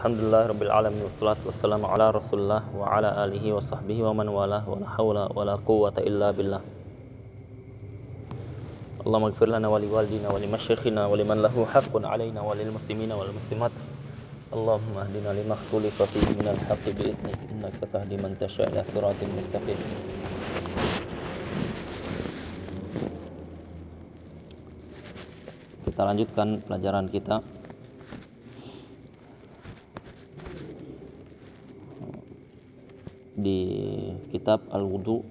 Alhamdulillahirabbil alamin wassalatu wassalamu ala Rasulillah wa ala alihi wa sahbihi wa man walah wa la haula wa la quwwata illa billah. Allahumma ighfir lana wa liwalidina wa limasyayikhina wa liman lahu haqqun alaina wa lil muslimina wal muslimat. Allahumma hdina lima ikhtalafa fihi minal haqqi bi idnik innaka tahdi man tasha' ila siratal mustaqim. Kita lanjutkan pelajaran kita di kitab Al-Wudu,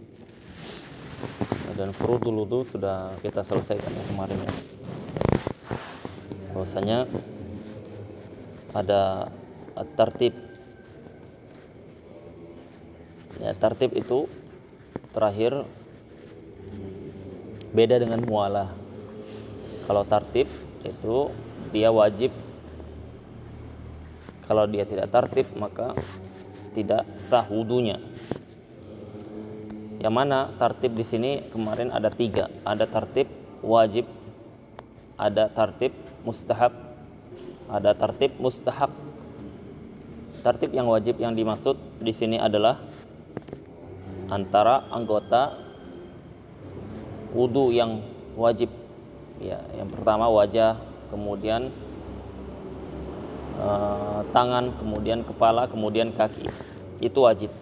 dan furudul wudu sudah kita selesaikan kemarin ya. Bahwasanya ada tartib. Ya, tartib itu terakhir beda dengan mualah. Kalau tartib itu dia wajib. Kalau dia tidak tartib maka tidak sah wudunya. Yang mana tartib di sini kemarin ada 3. Ada tartib wajib, ada tartib mustahab, ada tartib mustahab. Tartib yang wajib yang dimaksud di sini adalah antara anggota wudu yang wajib. Ya, yang pertama wajah, kemudian tangan, kemudian kepala, kemudian kaki. Itu wajib.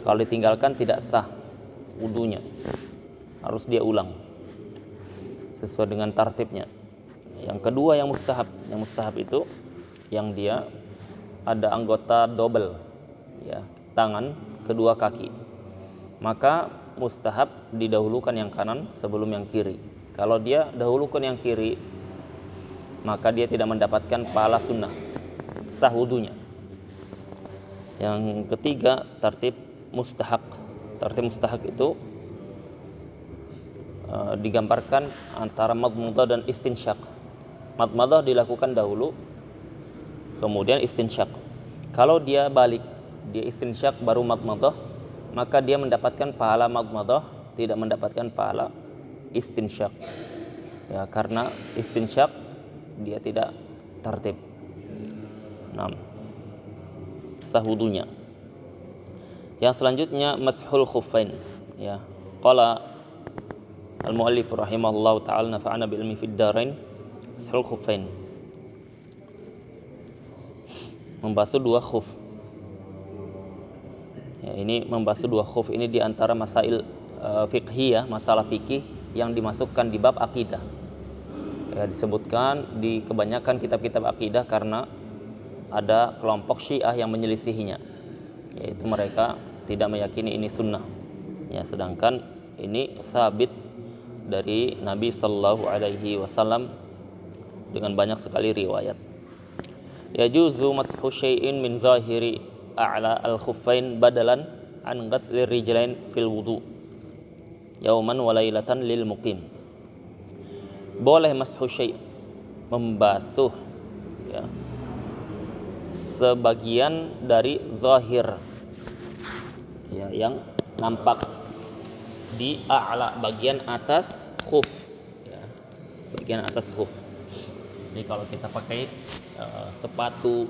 Kalau ditinggalkan tidak sah wudunya. Harus dia ulang sesuai dengan tartibnya. Yang kedua yang mustahab. Yang mustahab itu yang dia ada anggota double, ya, tangan, kedua kaki. Maka mustahab didahulukan yang kanan sebelum yang kiri. Kalau dia dahulukan yang kiri, maka dia tidak mendapatkan pahala sunnah, sah wudunya. Yang ketiga tartib mustahak. Tartib mustahak itu digambarkan antara madmadah dan istinsyak. Madmadah dilakukan dahulu, kemudian istinsyak. Kalau dia balik, dia istinsyak baru madmadah, maka dia mendapatkan pahala madmadah, tidak mendapatkan pahala istinsyak. Ya, karena istinsyak dia tidak tartib. 6. Sah wudunya. Yang selanjutnya mashul khuffain, ya. Qala al-muallif rahimahullahu ta'ala nafa'ana bil ilmi fid darain. Mashul khuffain, membasuh 2 khuf. Ya, ini membasuh 2 khuf ini di antara masail fiqhiyah, masalah fikih yang dimasukkan di bab akidah. Ya, disebutkan di kebanyakan kitab-kitab akidah karena ada kelompok Syiah yang menyelisihinya, yaitu mereka tidak meyakini ini sunnah. Ya, sedangkan ini sabit dari Nabi sallallahu alaihi wasallam dengan banyak sekali riwayat. Yajuzu mashu syai'in min zahiri a'la al-khuffain badalan an ghaslir rijlain fil wudu yauman wa lailatan lil muqim. Boleh mashu syai', membasuh, ya, sebagian dari zahir, ya, yang nampak di a'la, bagian atas khuf, ya, bagian atas khuf. Ini kalau kita pakai sepatu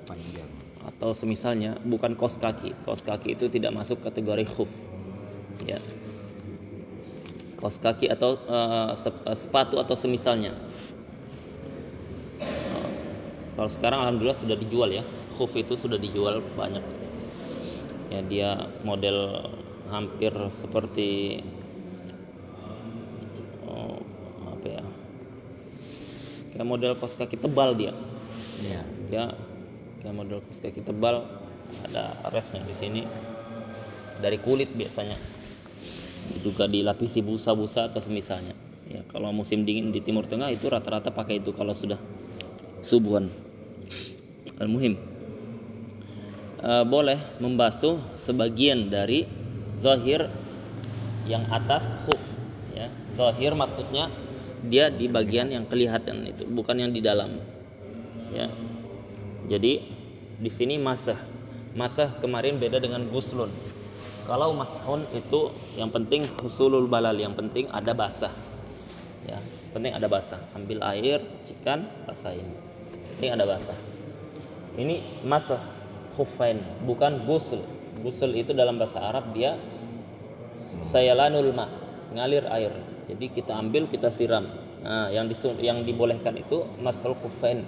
panjang atau semisalnya, bukan kaos kaki. Kaos kaki itu tidak masuk kategori khuf, ya. Kaos kaki atau sepatu atau semisalnya. Kalau sekarang alhamdulillah sudah dijual, ya. Khuf itu sudah dijual banyak. Ya, dia model hampir seperti kayak model kaos kaki tebal dia. Ya. Ya, kayak model kaos kaki tebal, ada resnya di sini. Dari kulit biasanya. Juga dilapisi busa-busa atau semisalnya. Ya, kalau musim dingin di Timur Tengah itu rata-rata pakai itu kalau sudah subuhan. Al-muhim, boleh membasuh sebagian dari zahir yang atas khuf, ya. Zahir maksudnya dia di bagian yang kelihatan itu, bukan yang di dalam, ya. Jadi di sini masah. Masah kemarin beda dengan guslun. Kalau mashun itu yang penting husulul balal, yang penting ada basah. Ya, penting ada basah. Ambil air, cikan, basahin. Penting ada basah. Ini masah khuffain, bukan ghusl. Ghusl itu dalam bahasa Arab dia sayalanul ma, ngalir air. Jadi kita ambil, kita siram. Nah, yang dibolehkan itu masahul khuffain.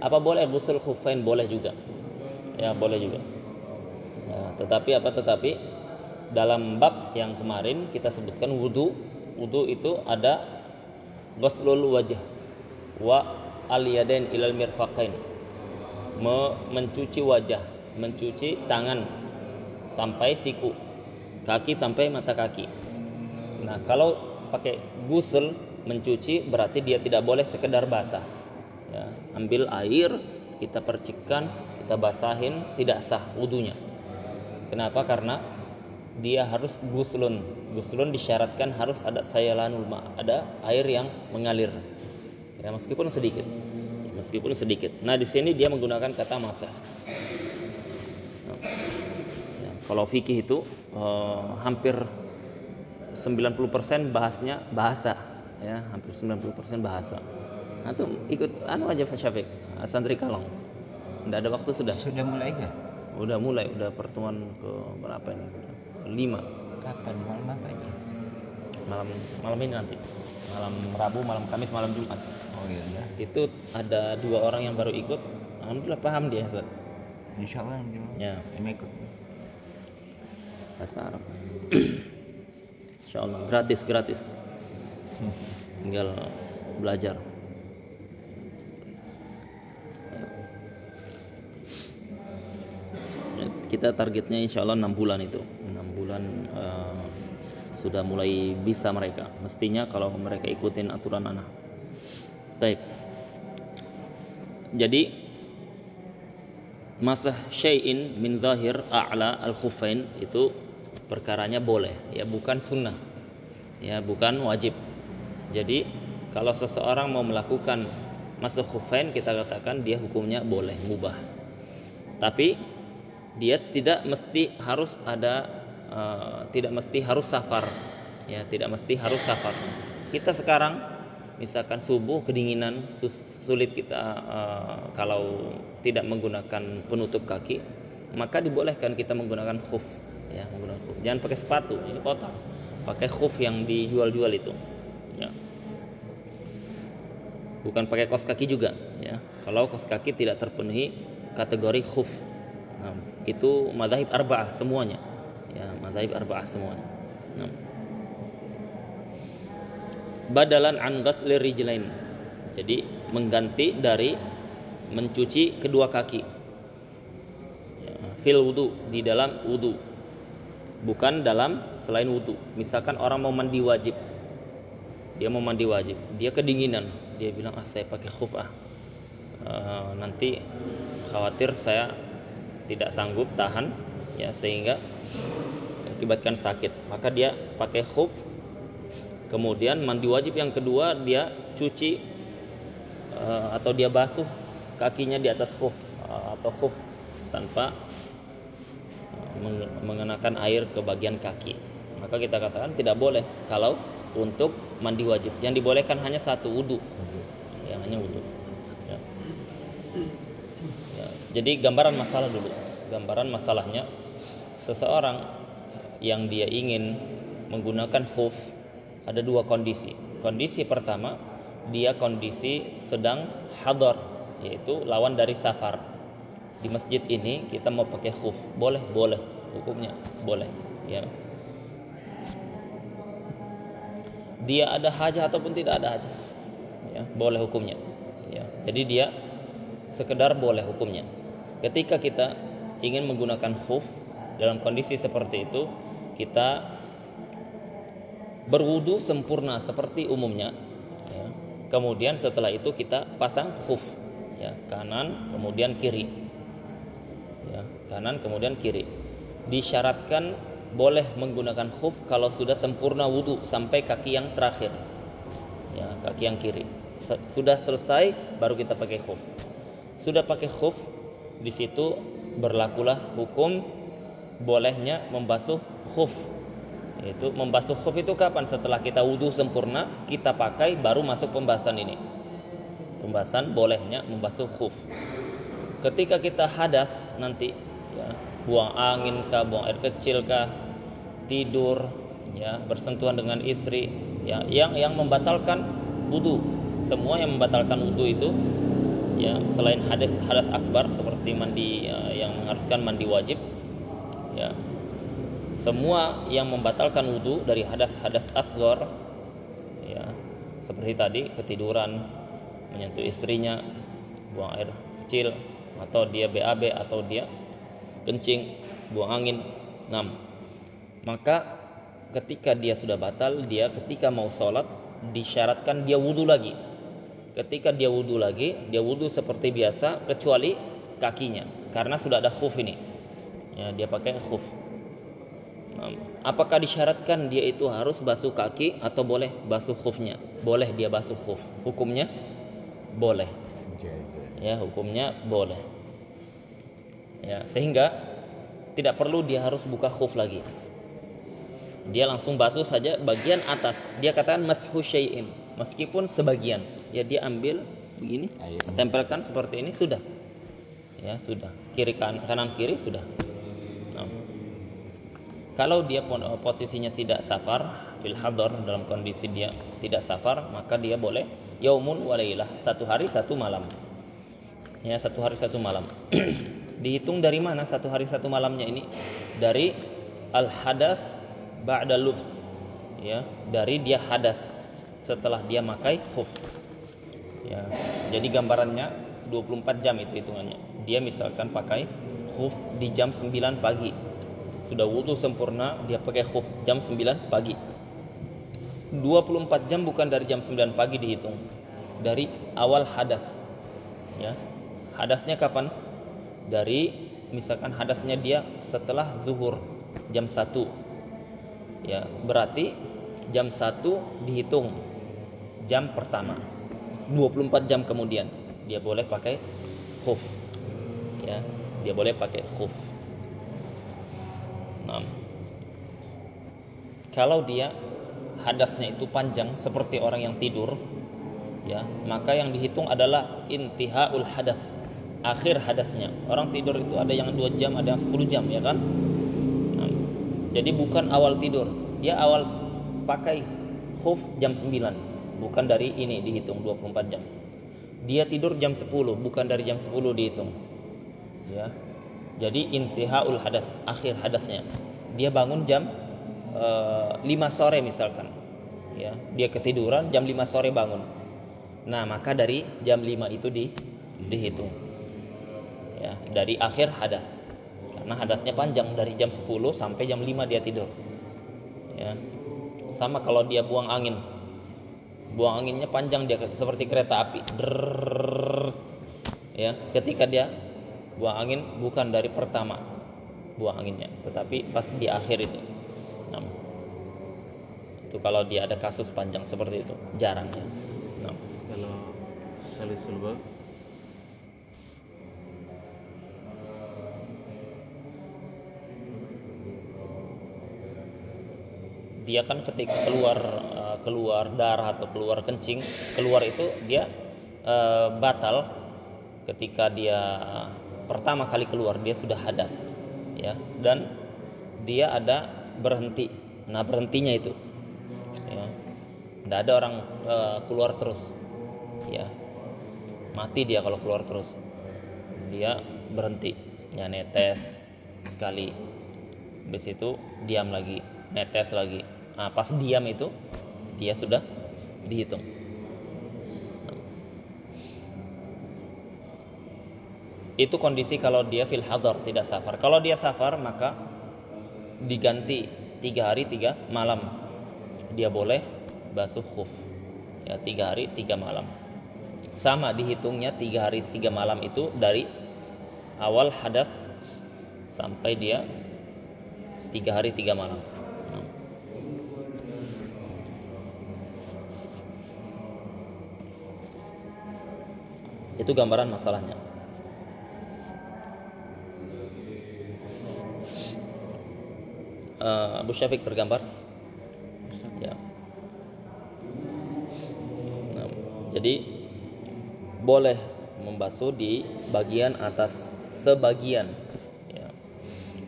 Apa boleh ghusl khuffain? Boleh juga. Ya, boleh juga. Ya, tetapi dalam bab yang kemarin kita sebutkan wudu. Wudu itu ada ghuslul wajh wa al yadain ilal mirfaqain. Mencuci wajah, mencuci tangan sampai siku, kaki sampai mata kaki. Nah, kalau pakai ghusl mencuci berarti dia tidak boleh sekedar basah. Ya, ambil air, kita percikkan, kita basahin, tidak sah wudunya. Kenapa? Karena dia harus ghuslun. Ghuslun disyaratkan harus ada sayalanul ma, ada air yang mengalir. Ya, meskipun sedikit. Nah, di sini dia menggunakan kata masah. Ya, kalau fikih itu hampir 90% bahasnya bahasa, ya, hampir 90% bahasa. Antum ikut aja Pak Syafiq, santri Kalong. Enggak ada waktu sudah. Sudah mulai kan? Udah mulai, udah pertemuan ke berapa ini? 5. Kapan? Malam apa ini? Malam ini nanti. Malam Rabu, malam Kamis, malam Jumat. Oh iya. Itu ada 2 orang yang baru ikut. Alhamdulillah paham dia, Ustaz. Insyaallah. Ya. Ini ikut. Bahasa Arab. Insyaallah gratis. Tinggal belajar. Kita targetnya insyaallah 6 bulan itu. 6 bulan sudah mulai bisa mereka. Mestinya kalau mereka ikutin aturan anak. Baik. Jadi masah syai'in min zahir a'la al-khuffain itu perkaranya boleh, ya, bukan sunnah, ya, bukan wajib. Jadi kalau seseorang mau melakukan masah khuffain, kita katakan dia hukumnya boleh, mubah. Tapi dia tidak mesti harus safar, ya, tidak mesti harus safar. Kita sekarang misalkan subuh kedinginan, sulit kita kalau tidak menggunakan penutup kaki, maka dibolehkan kita menggunakan khuf, ya, menggunakan khuf. Jangan pakai sepatu, ini kotor. Pakai khuf yang dijual-jual itu, ya. Bukan pakai kaos kaki juga, ya. Kalau kaos kaki tidak terpenuhi kategori khuf. Nah, itu madzhab arba'ah semuanya. Ya, madzhab arba'ah semuanya. Nah. Badalan an ghasli rijlain. Jadi mengganti dari mencuci kedua kaki. Ya, fil wudu, di dalam wudu. Bukan dalam selain wudu. Misalkan orang mau mandi wajib. Dia kedinginan, dia bilang saya pakai khuf nanti khawatir saya tidak sanggup tahan, ya, sehingga akibatkan sakit. Maka dia pakai khuf. Kemudian mandi wajib yang kedua dia cuci atau dia basuh kakinya di atas khuf atau khuf tanpa mengenakan air ke bagian kaki. Maka kita katakan tidak boleh kalau untuk mandi wajib. Yang dibolehkan hanya satu, wudu. Ya, hanya wudu. Ya. Ya, jadi gambaran masalah dulu. Gambaran masalahnya, seseorang yang dia ingin menggunakan khuf ada 2 kondisi. Kondisi pertama, dia kondisi sedang hadar, yaitu lawan dari safar. Di masjid ini kita mau pakai khuf, boleh, hukumnya boleh, ya. Dia ada hajah ataupun tidak ada hajah, ya, boleh hukumnya, ya. Jadi dia sekedar boleh hukumnya. Ketika kita ingin menggunakan khuf dalam kondisi seperti itu, kita berwudu sempurna seperti umumnya, ya. Kemudian setelah itu kita pasang khuf, ya, kanan kemudian kiri, ya, kanan kemudian kiri. Disyaratkan boleh menggunakan khuf kalau sudah sempurna wudu sampai kaki yang terakhir, ya, kaki yang kiri. Sudah selesai baru kita pakai khuf. Sudah pakai khuf, di situ berlakulah hukum bolehnya membasuh khuf. Itu membasuh khuf itu kapan? Setelah kita wudu sempurna, kita pakai, baru masuk pembahasan ini. Pembahasan bolehnya membasuh khuf. ketika kita hadas nanti, ya, buang angin kah, buang air kecil kah, tidur, ya, bersentuhan dengan istri, ya, yang membatalkan wudu. Semua yang membatalkan wudu itu, ya, selain hadas akbar seperti mandi, ya, yang mengharuskan mandi wajib, ya, semua yang membatalkan wudu dari hadas asghar, ya, seperti tadi ketiduran, menyentuh istrinya, buang air kecil, atau dia BAB, atau dia kencing, buang angin. 6. Maka ketika dia sudah batal, dia ketika mau sholat disyaratkan dia wudu lagi. Ketika dia wudu lagi, dia wudu seperti biasa kecuali kakinya, karena sudah ada khuf ini, ya, dia pakai khuf. Nah, apakah disyaratkan dia itu harus basuh kaki atau boleh basuh khufnya? Boleh dia basuh khuf. Hukumnya boleh. Ya, hukumnya boleh. Ya, sehingga tidak perlu dia harus buka khuf lagi. Dia langsung basuh saja bagian atas. Dia katakan mashu syai'in, meskipun sebagian. Ya, dia ambil begini, tempelkan seperti ini, sudah. Ya, sudah. Kiri kanan kiri sudah. Nah, kalau dia posisinya tidak safar, fil hadar, dalam kondisi dia tidak safar, maka dia boleh yaumun wa lailah, 1 hari 1 malam. Ya, 1 hari 1 malam. Dihitung dari mana 1 hari 1 malamnya ini? Dari al hadas ba'da lubs. Ya, dari dia hadas setelah dia makai khuf. Ya, jadi gambarannya 24 jam itu hitungannya. Dia misalkan pakai khuf di jam 9 pagi. Sudah wudu sempurna, dia pakai khuf jam 9 pagi. 24 jam bukan dari jam 9 pagi dihitung. Dari awal hadas. Ya. Hadasnya kapan? Dari misalkan hadasnya dia setelah zuhur jam 1. Ya, berarti jam 1 dihitung jam pertama. 24 jam kemudian dia boleh pakai khuf. Ya, dia boleh pakai khuf. Nah, kalau dia hadasnya itu panjang seperti orang yang tidur, ya, maka yang dihitung adalah intihaul hadas, akhir hadasnya. Orang tidur itu ada yang 2 jam, ada yang 10 jam, ya kan? Nah, jadi bukan awal tidur, dia awal pakai khuf jam 9, bukan dari ini dihitung 24 jam. Dia tidur jam 10, bukan dari jam 10 dihitung. Ya. Jadi intihaul hadas, akhir hadasnya. Dia bangun jam 5 sore misalkan. Ya, dia ketiduran jam 5 sore bangun. Nah, maka dari jam 5 itu dihitung. Ya, dari akhir hadas. Karena hadasnya panjang dari jam 10 sampai jam 5 dia tidur. Ya. Sama kalau dia buang angin. Buang anginnya panjang, dia seperti kereta api. Ya, ketika dia buang angin bukan dari pertama buang anginnya, tetapi pas di akhir itu. Nah, itu kalau dia ada kasus panjang seperti itu, jarang ya. Nah, Kalau salisul bab dia kan ketika keluar darah atau keluar kencing, keluar itu dia batal ketika dia pertama kali keluar, dia sudah hadas, ya, dan dia ada berhenti. Nah, berhentinya itu, ya, tidak ada orang keluar terus, ya, mati dia kalau keluar terus. Dia berhenti, ya, netes sekali, habis itu diam lagi, netes lagi. Nah, pas diam itu dia sudah dihitung. Itu kondisi kalau dia fil hadar, tidak safar. Kalau dia safar maka diganti 3 hari 3 malam. Dia boleh basuh khuf. Ya, 3 hari 3 malam. Sama dihitungnya 3 hari 3 malam itu dari awal hadas sampai dia 3 hari 3 malam. Nah. Itu gambaran masalahnya. Abu Syafiq tergambar? Ya. Nah, jadi boleh membasuh di bagian atas sebagian, ya,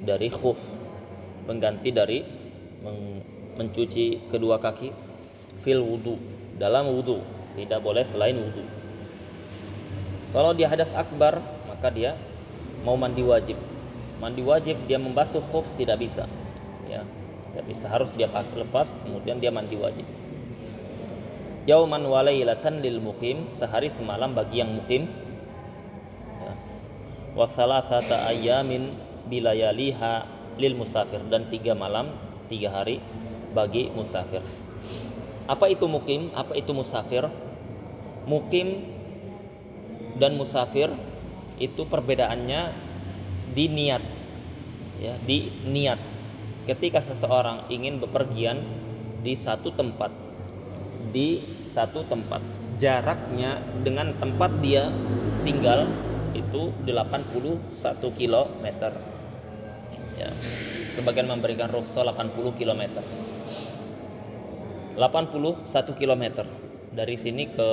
dari khuf, pengganti dari mencuci kedua kaki fil wudu, dalam wudu, tidak boleh selain wudu. Kalau dia hadas akbar, maka dia mau mandi wajib. Mandi wajib dia membasuh khuf tidak bisa, ya, tidak bisa, harus dia lepas kemudian dia mandi wajib. Yauman walailatan lil muqim, sehari semalam bagi yang muqim, ya. Wa salasata ayyamin bilayaliha lil musafir, dan 3 malam 3 hari bagi musafir. Apa itu muqim? Apa itu musafir? Muqim dan musafir itu perbedaannya di niat, ya, di niat. Ketika seseorang ingin bepergian di satu tempat, jaraknya dengan tempat dia tinggal itu 81 km, ya. Sebagian memberikan rukhsah 80 km. 81 km dari sini ke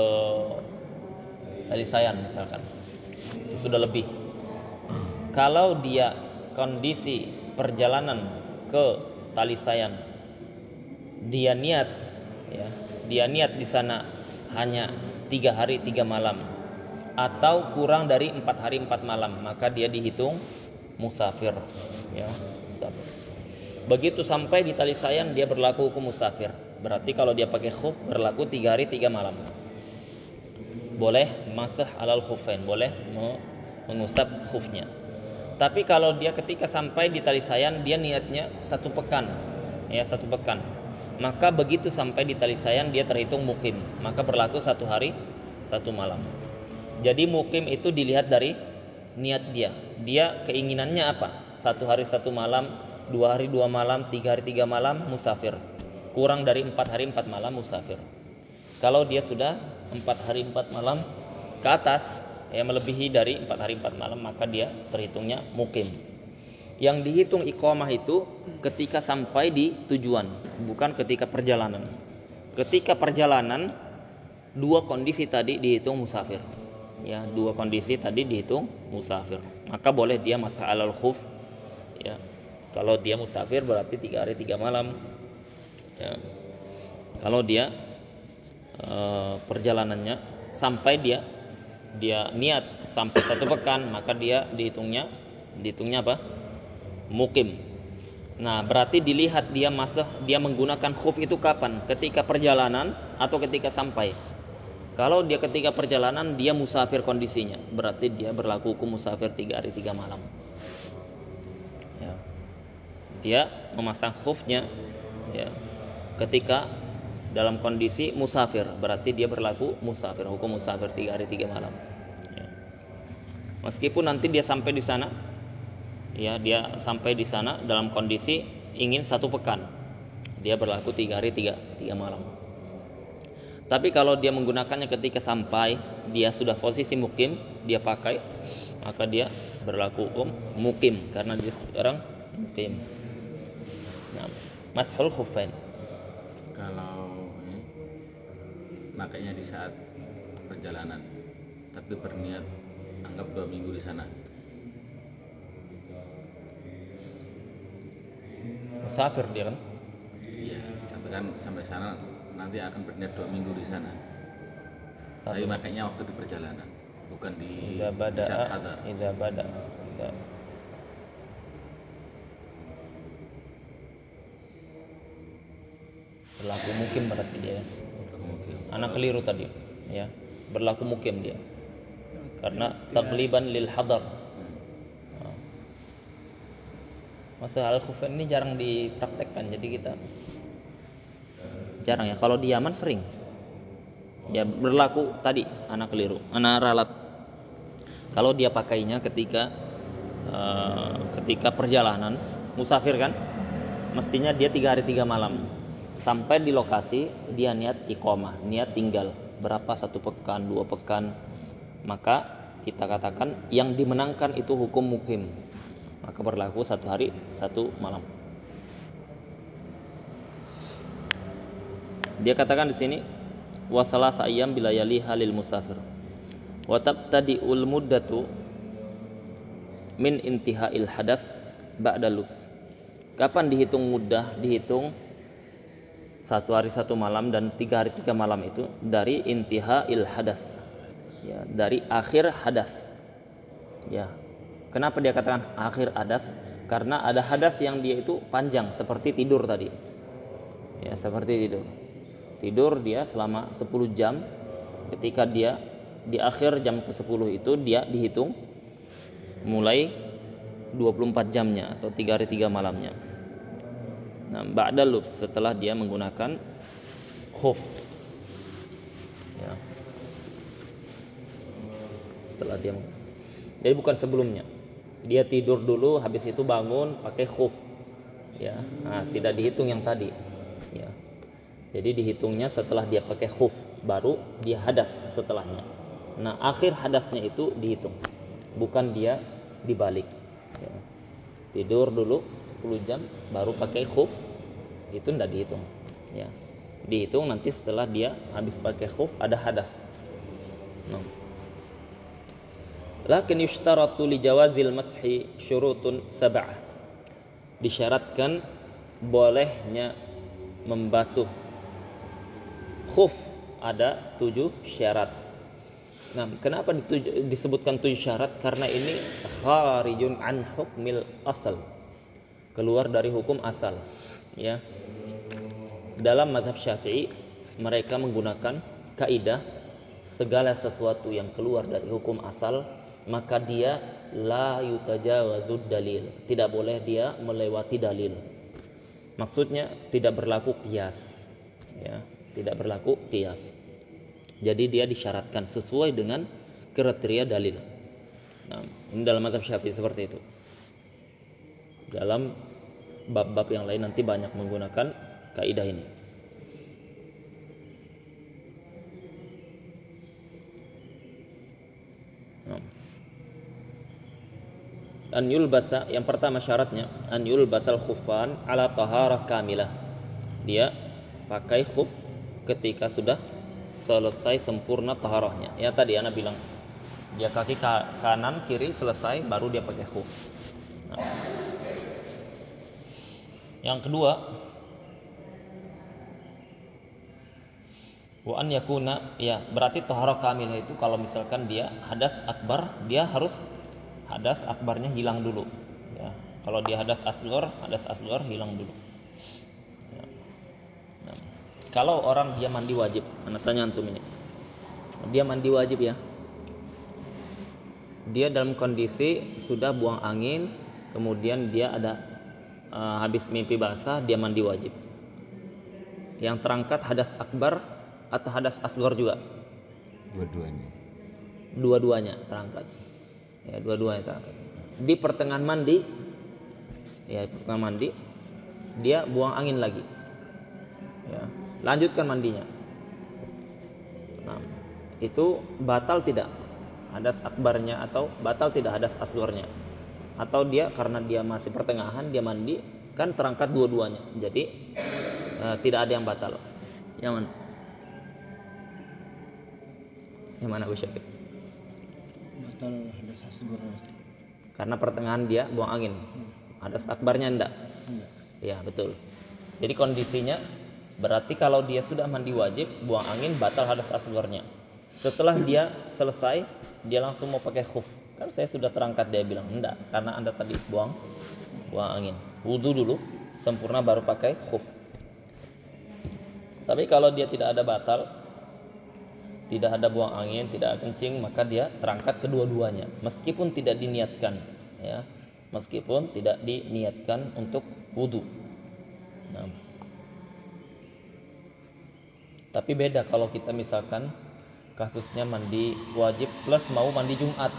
Talisayan misalkan, itu sudah lebih. Kalau dia kondisi perjalanan ke Talisayan, dia niat, ya, dia niat di sana hanya 3 hari 3 malam atau kurang dari 4 hari 4 malam, maka dia dihitung musafir, ya, musafir. Begitu sampai di Talisayan dia berlaku hukum musafir. Berarti kalau dia pakai khuf berlaku 3 hari 3 malam. Boleh masah alal khufain, boleh mengusap khufnya. Tapi kalau dia ketika sampai di Talisayan dia niatnya 1 pekan, ya, 1 pekan, maka begitu sampai di Talisayan dia terhitung mukim, maka berlaku 1 hari 1 malam. Jadi mukim itu dilihat dari niat dia. Dia keinginannya apa? 1 hari 1 malam, 2 hari 2 malam, 3 hari 3 malam musafir. Kurang dari 4 hari 4 malam musafir. Kalau dia sudah 4 hari 4 malam ke atas, ya, melebihi dari 4 hari 4 malam, maka dia terhitungnya mukim. Yang dihitung iqamah itu ketika sampai di tujuan, bukan ketika perjalanan. Ketika perjalanan 2 kondisi tadi dihitung musafir, ya, 2 kondisi tadi dihitung musafir. Maka boleh dia masah alal khuf, ya. Kalau dia musafir berarti 3 hari 3 malam, ya. Kalau dia perjalanannya sampai dia niat sampai 1 pekan, maka dia dihitungnya apa? Mukim. Nah, berarti dilihat dia menggunakan khuf itu kapan? Ketika perjalanan atau ketika sampai? Kalau dia ketika perjalanan dia musafir kondisinya, berarti dia berlaku hukum musafir 3 hari 3 malam. Ya. Dia memasang khufnya, ya, ketika dalam kondisi musafir, berarti dia berlaku musafir, hukum musafir 3 hari 3 malam. Ya. Meskipun nanti dia sampai di sana, ya, dia sampai di sana dalam kondisi ingin 1 pekan, dia berlaku 3 hari 3 malam. Tapi kalau dia menggunakannya ketika sampai dia sudah posisi mukim, dia pakai, maka dia berlaku hukum mukim karena dia sekarang mukim. Nah, mashul khuffain. Kalau makanya di saat perjalanan, tapi berniat anggap 2 minggu di sana. Musafir dia kan? Iya, tapi kan sampai sana nanti akan berniat 2 minggu di sana. Tapi makanya waktu di perjalanan, bukan di saat hadar. Idza bada. Berlaku mukim berarti dia. Anak keliru tadi, ya. Berlaku mukim dia. Karena tagliban lil hadar. Masalah al-khufain ini jarang dipraktekkan, jadi kita jarang, ya. Kalau di Yaman sering. Ya, berlaku tadi anak keliru, anak ralat. Kalau dia pakainya ketika perjalanan musafir kan, mestinya dia 3 hari 3 malam. Sampai di lokasi dia niat iqamah, niat tinggal berapa, 1 pekan, 2 pekan, maka kita katakan yang dimenangkan itu hukum mukim, maka berlaku 1 hari 1 malam. Dia katakan di sini wa thalatha ayyam bilayaliha lil musafir. Wa tabtadi'ul muddatu min intihail hadath ba'da lubs. Kapan dihitung muddah? Dihitung 1 hari 1 malam dan 3 hari 3 malam itu dari intihail hadath, ya, dari akhir hadath. Ya, kenapa dia katakan akhir hadath? Karena ada hadath yang dia itu panjang seperti tidur tadi. Ya, seperti tidur dia selama 10 jam. Ketika dia di akhir jam ke-10 itu dia dihitung mulai 24 jamnya atau 3 hari 3 malamnya. Nah, ba'da lubs, setelah dia menggunakan khuf. Ya. Setelah dia jadi bukan sebelumnya. Dia tidur dulu, habis itu bangun pakai khuf. Ya. Nah, tidak dihitung yang tadi. Ya. Jadi dihitungnya setelah dia pakai khuf, baru dia hadath setelahnya. Nah, akhir hadathnya itu dihitung. Bukan dia dibalik. Ya. Tidur dulu 10 jam baru pakai khuf, itu tidak dihitung. Ya. Dihitung nanti setelah dia habis pakai khuf ada hadath. Nah. Lakin yushtaratu li jawazil mashi syurutun sab'ah. Disyaratkan bolehnya membasuh khuf ada 7 syarat. Nah, kenapa disebutkan 7 syarat? Karena ini kharijun an hukmil asal, keluar dari hukum asal. Ya, dalam mazhab Syafi'i mereka menggunakan kaidah segala sesuatu yang keluar dari hukum asal maka dia la yutajawazud dalil, tidak boleh dia melewati dalil. Maksudnya tidak berlaku qiyas. Ya, tidak berlaku qiyas. Jadi dia disyaratkan sesuai dengan kriteria dalil. Nah, ini dalam mazhab Syafi'i seperti itu. Dalam bab-bab yang lain nanti banyak menggunakan kaidah ini. Nah. An yulbasa, yang pertama syaratnya an yulbasal khufan ala taharah kamilah. Dia pakai khuf ketika sudah selesai sempurna taharahnya. Ya, tadi ana bilang dia kaki kanan kiri selesai baru dia pakai khuf. Nah. Yang kedua, wa an yakuna, ya berarti taharah kamilah itu kalau misalkan dia hadas akbar, dia harus hadas akbarnya hilang dulu. Ya, kalau dia hadas asghar hilang dulu. Ya. Nah, kalau orang dia mandi wajib, anak tanya antum ini, dia mandi wajib ya, dia dalam kondisi sudah buang angin, kemudian dia ada habis mimpi basah, dia mandi wajib. Yang terangkat hadas akbar atau hadas asghar juga? Dua-duanya terangkat. Ya, dua-duanya terangkat. Di pertengahan mandi, ya pertengahan mandi, dia buang angin lagi. Ya, lanjutkan mandinya. Nah, itu batal tidak hadas akbarnya atau batal tidak hadas asgharnya? Atau dia karena dia masih pertengahan dia mandi, kan terangkat dua-duanya. Jadi tidak ada yang batal. Yang mana? Yang mana, Bu Syakir? Batal hadas asghar. Karena pertengahan dia buang angin. Hadas akbarnya enggak? Enggak. Ya, betul. Jadi kondisinya berarti kalau dia sudah mandi wajib, buang angin, batal hadas asgharnya. Setelah dia selesai, dia langsung mau pakai khuf. Kan saya sudah terangkat, dia bilang enggak, karena Anda tadi buang angin. Wudu dulu sempurna baru pakai khuf. Tapi kalau dia tidak ada batal, tidak ada buang angin, tidak kencing, maka dia terangkat kedua-duanya meskipun tidak diniatkan, ya. Meskipun tidak diniatkan untuk wudu. Nah. Tapi beda kalau kita misalkan kasusnya mandi wajib plus mau mandi Jumat.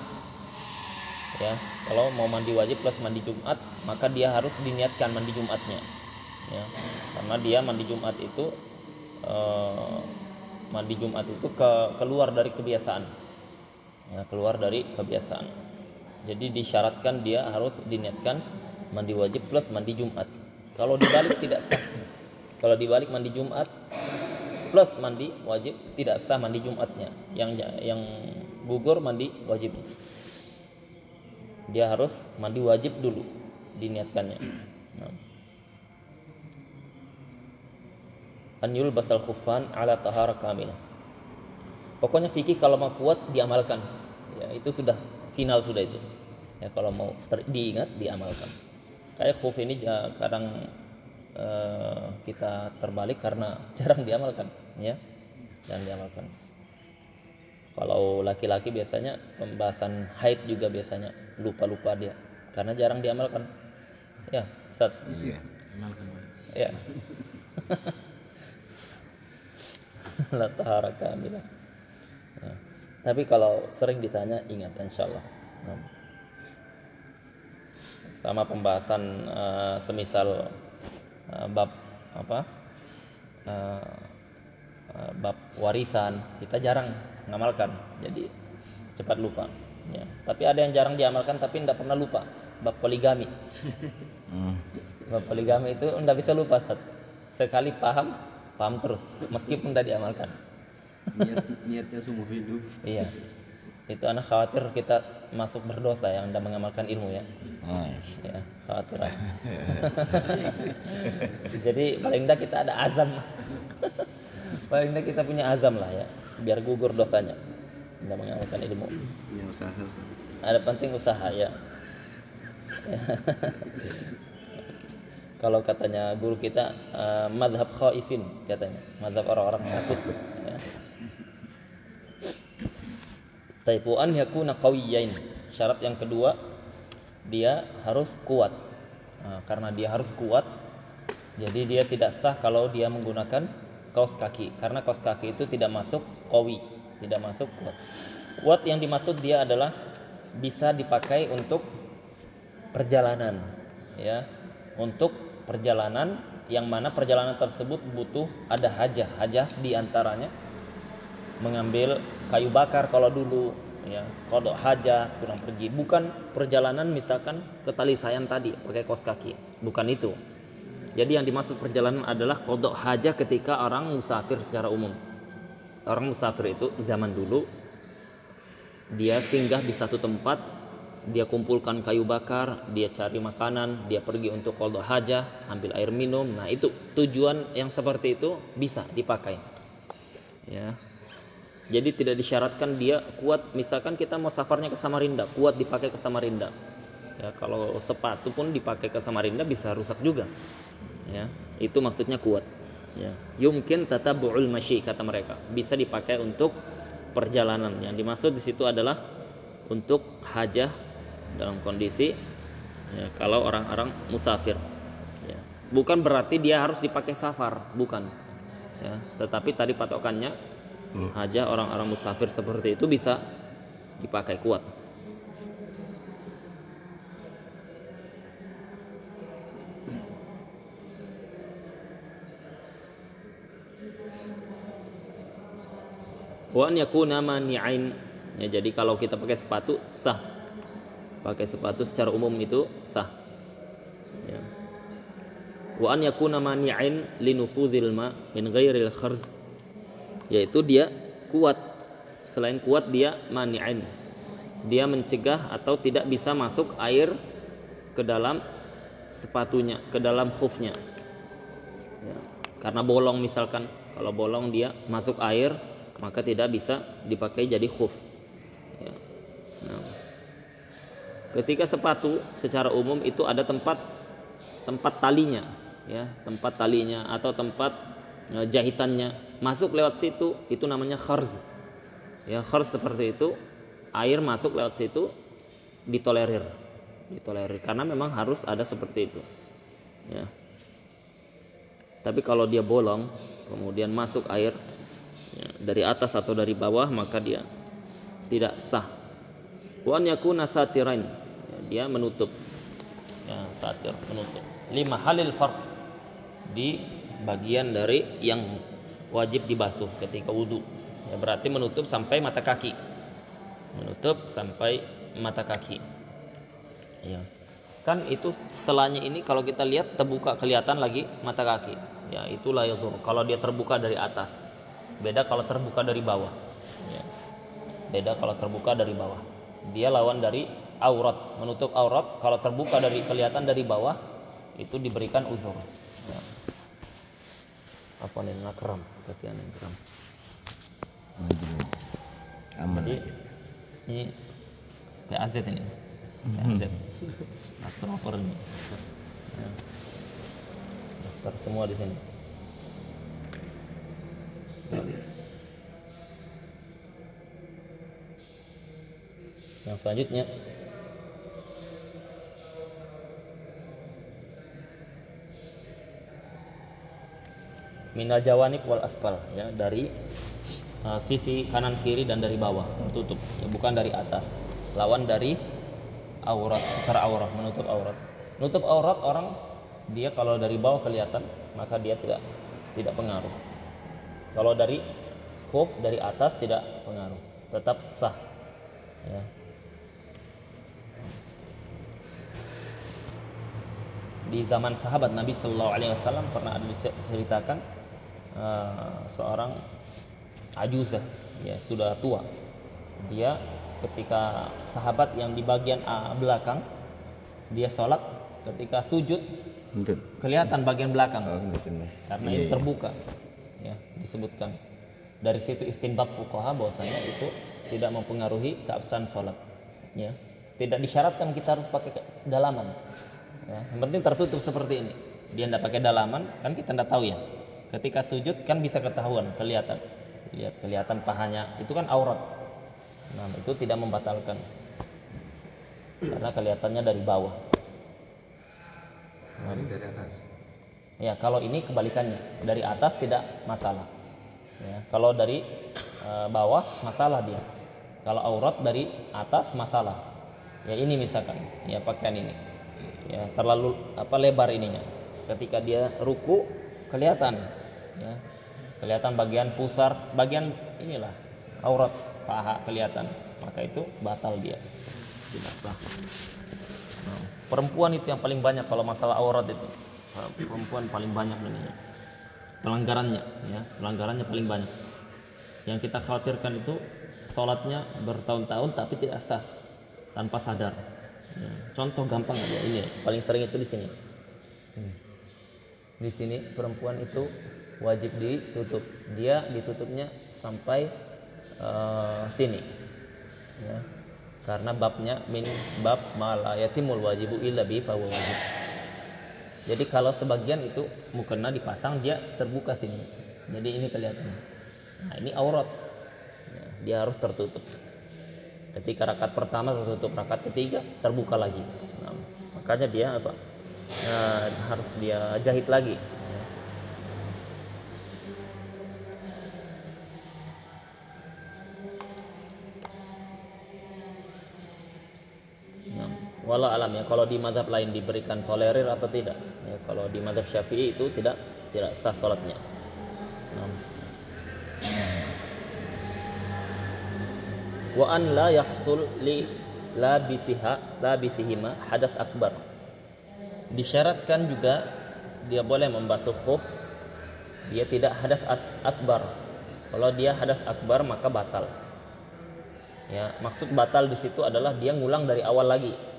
Ya, kalau mau mandi wajib plus mandi Jumat, maka dia harus diniatkan mandi Jumatnya. Ya, karena dia mandi Jumat itu keluar dari kebiasaan. Ya, keluar dari kebiasaan. Jadi disyaratkan dia harus diniatkan mandi wajib plus mandi Jumat. Kalau dibalik tidak sah. Kalau dibalik mandi Jumat plus mandi wajib tidak sah mandi Jumatnya. Yang gugur mandi wajib. Dia harus mandi wajib dulu diniatkannya. Nah. An yulbasal khuffan ala tahara kamilah. Pokoknya fikih kalau mau kuat diamalkan. Ya, itu sudah final sudah itu. Ya, kalau mau diingat diamalkan. Kayak khuf ini kadang kita terbalik karena jarang diamalkan, ya. Jarang diamalkan. Kalau laki-laki biasanya pembahasan haid juga biasanya lupa-lupa dia karena jarang diamalkan. Ya, Ustaz. Iya. Amalkan. Ya. La tahara kamilah. Nah, tapi kalau sering ditanya ingat insyaallah. Nah. Sama pembahasan semisal bab apa? Bab warisan kita jarang mengamalkan, jadi cepat lupa. Ya. Tapi ada yang jarang diamalkan tapi tidak pernah lupa. Bab poligami. Bab poligami itu tidak bisa lupa, Ustaz. Sekali paham terus meskipun tidak diamalkan. Niatnya seumur hidup. Iya. Itu anak khawatir kita masuk berdosa yang tidak mengamalkan ilmu ya. Ya, khawatir. Jadi paling tidak kita ada azam. Paling tidak kita punya azam lah ya, biar gugur dosanya. Tidak mengamalkan ilmu. Punya usaha. Ada penting usaha ya. Kalau katanya guru kita madhab khaifin katanya, madhab orang-orang takut. Ya. Taipuan yakuna qawiyain. Syarat yang kedua dia harus kuat. Nah, karena dia harus kuat, jadi dia tidak sah kalau dia menggunakan kaos kaki. Karena kaos kaki itu tidak masuk qawi, tidak masuk kuat. Kuat yang dimaksud dia adalah bisa dipakai untuk perjalanan, ya, untuk perjalanan yang mana perjalanan tersebut butuh ada hajah diantaranya mengambil kayu bakar kalau dulu, ya, kodok hajah kurang pergi, bukan perjalanan misalkan ke tali sayang tadi pakai kaos kaki, bukan itu. Jadi yang dimaksud perjalanan adalah kodok hajah ketika orang musafir secara umum. Orang musafir itu zaman dulu dia singgah di satu tempat, dia kumpulkan kayu bakar, dia cari makanan, dia pergi untuk qada hajah, ambil air minum. Nah, itu tujuan yang seperti itu bisa dipakai. Ya. Jadi tidak disyaratkan dia kuat, misalkan kita mau safarnya ke Samarinda, kuat dipakai ke Samarinda. Ya, kalau sepatu pun dipakai ke Samarinda bisa rusak juga. Ya, itu maksudnya kuat. Ya. Yumkin tatabu'ul masyi kata mereka, bisa dipakai untuk perjalanan. Yang dimaksud di situ adalah untuk hajah dalam kondisi ya, kalau orang-orang musafir, ya. Bukan berarti dia harus dipakai safar, bukan, ya. Tetapi tadi patokannya hajah orang-orang musafir seperti itu bisa dipakai kuat. Wa an yakuna mani'ain, ya, jadi kalau kita pakai sepatu sah. Pakai sepatu secara umum itu sah. Ya. Wa an yakuna mani'ain linufudhil ma min ghairil kharz, yaitu dia kuat. Selain kuat dia mani'ain, dia mencegah atau tidak bisa masuk air ke dalam sepatunya, ke dalam khufnya. Ya. Karena bolong misalkan, kalau bolong dia masuk air maka tidak bisa dipakai jadi khuf. Ya. Nah. Ketika sepatu secara umum itu ada tempat talinya, ya, tempat talinya atau tempat jahitannya, masuk lewat situ itu namanya kharz. Ya, kharz seperti itu, air masuk lewat situ ditolerir karena memang harus ada seperti itu. Ya. Tapi kalau dia bolong kemudian masuk air, ya, dari atas atau dari bawah maka dia tidak sah. Wa an yakuna satirain, dia menutup, ya, satir menutup. Lima halil farq, di bagian dari yang wajib dibasuh ketika wudu, ya, berarti menutup sampai mata kaki, ya. Kan itu selanya ini kalau kita lihat terbuka kelihatan lagi mata kaki, ya, itulah yadur kalau dia terbuka dari atas, beda kalau terbuka dari bawah, ya. beda kalau terbuka dari bawah. Dia lawan dari aurat, menutup aurat. Kalau terbuka dari kelihatan dari bawah itu diberikan uzur. Ya. Apa nih nakram? Bagian nakram. Aman Jadi aja. ini PAZ ini. PAZ. Master over ini. Ya. Master semua di sini. Yang selanjutnya minal jawanib wal asfal, ya, dari sisi kanan kiri dan dari bawah tertutup, ya, bukan dari atas. Lawan dari aurat, secara aurat, menutup aurat. Menutup aurat orang dia kalau dari bawah kelihatan maka dia tidak pengaruh. Kalau dari khuf dari atas tidak pengaruh, tetap sah. Ya. Di zaman sahabat Nabi Sallallahu Alaihi Wasallam pernah ada diceritakan seorang ajuzah, ya, sudah tua. Dia ketika sahabat yang di bagian belakang, dia sholat, ketika sujud kelihatan bagian belakang, karena ini terbuka, ya, disebutkan. Dari situ istinbat fuqaha bahwasanya itu tidak mempengaruhi keabsahan sholat, ya. Tidak disyaratkan kita harus pakai dalaman, ya. Yang penting tertutup seperti ini. Dia tidak pakai dalaman, kan kita tidak tahu, ya. Ketika sujud kan bisa ketahuan, kelihatan pahanya, itu kan aurat. Nah, itu tidak membatalkan karena kelihatannya dari bawah. Nah, Ini dari atas. ya, kalau ini kebalikannya, dari atas tidak masalah. Ya, kalau dari bawah masalah dia. Kalau aurat dari atas masalah. Ya, ini misalkan, ya, pakaian ini, ya, terlalu lebar ininya. Ketika dia ruku kelihatan, ya, kelihatan bagian pusar, bagian inilah aurat paha kelihatan, maka itu batal dia, tidak sah. Nah, perempuan itu yang paling banyak kalau masalah aurat itu. Perempuan paling banyak ininya, pelanggarannya, ya, pelanggarannya paling banyak. Yang kita khawatirkan itu sholatnya bertahun-tahun tapi tidak sah tanpa sadar. Ya, contoh gampang aja ini, paling sering itu di sini. Di sini perempuan itu wajib ditutup. Dia ditutupnya sampai sini, ya. Karena babnya min bab mala yatimul wajibu illa bi fa wajib. Jadi kalau sebagian itu mukena dipasang, dia terbuka sini. Jadi ini kelihatan. Nah, ini aurat. Ya, dia harus tertutup. Ketika rakaat pertama tertutup, rakaat ketiga terbuka lagi. Nah, makanya dia harus dia jahit lagi. Walau alam, ya, kalau di mazhab lain diberikan tolerir atau tidak, ya, kalau di mazhab Syafi'i itu tidak sah salatnya. Wa an la yahsul li labisihima hadath akbar. Disyaratkan juga dia boleh membasuh khuf, dia tidak hadas akbar. Kalau dia hadas akbar maka batal. Ya, maksud batal di situ adalah dia ngulang dari awal lagi.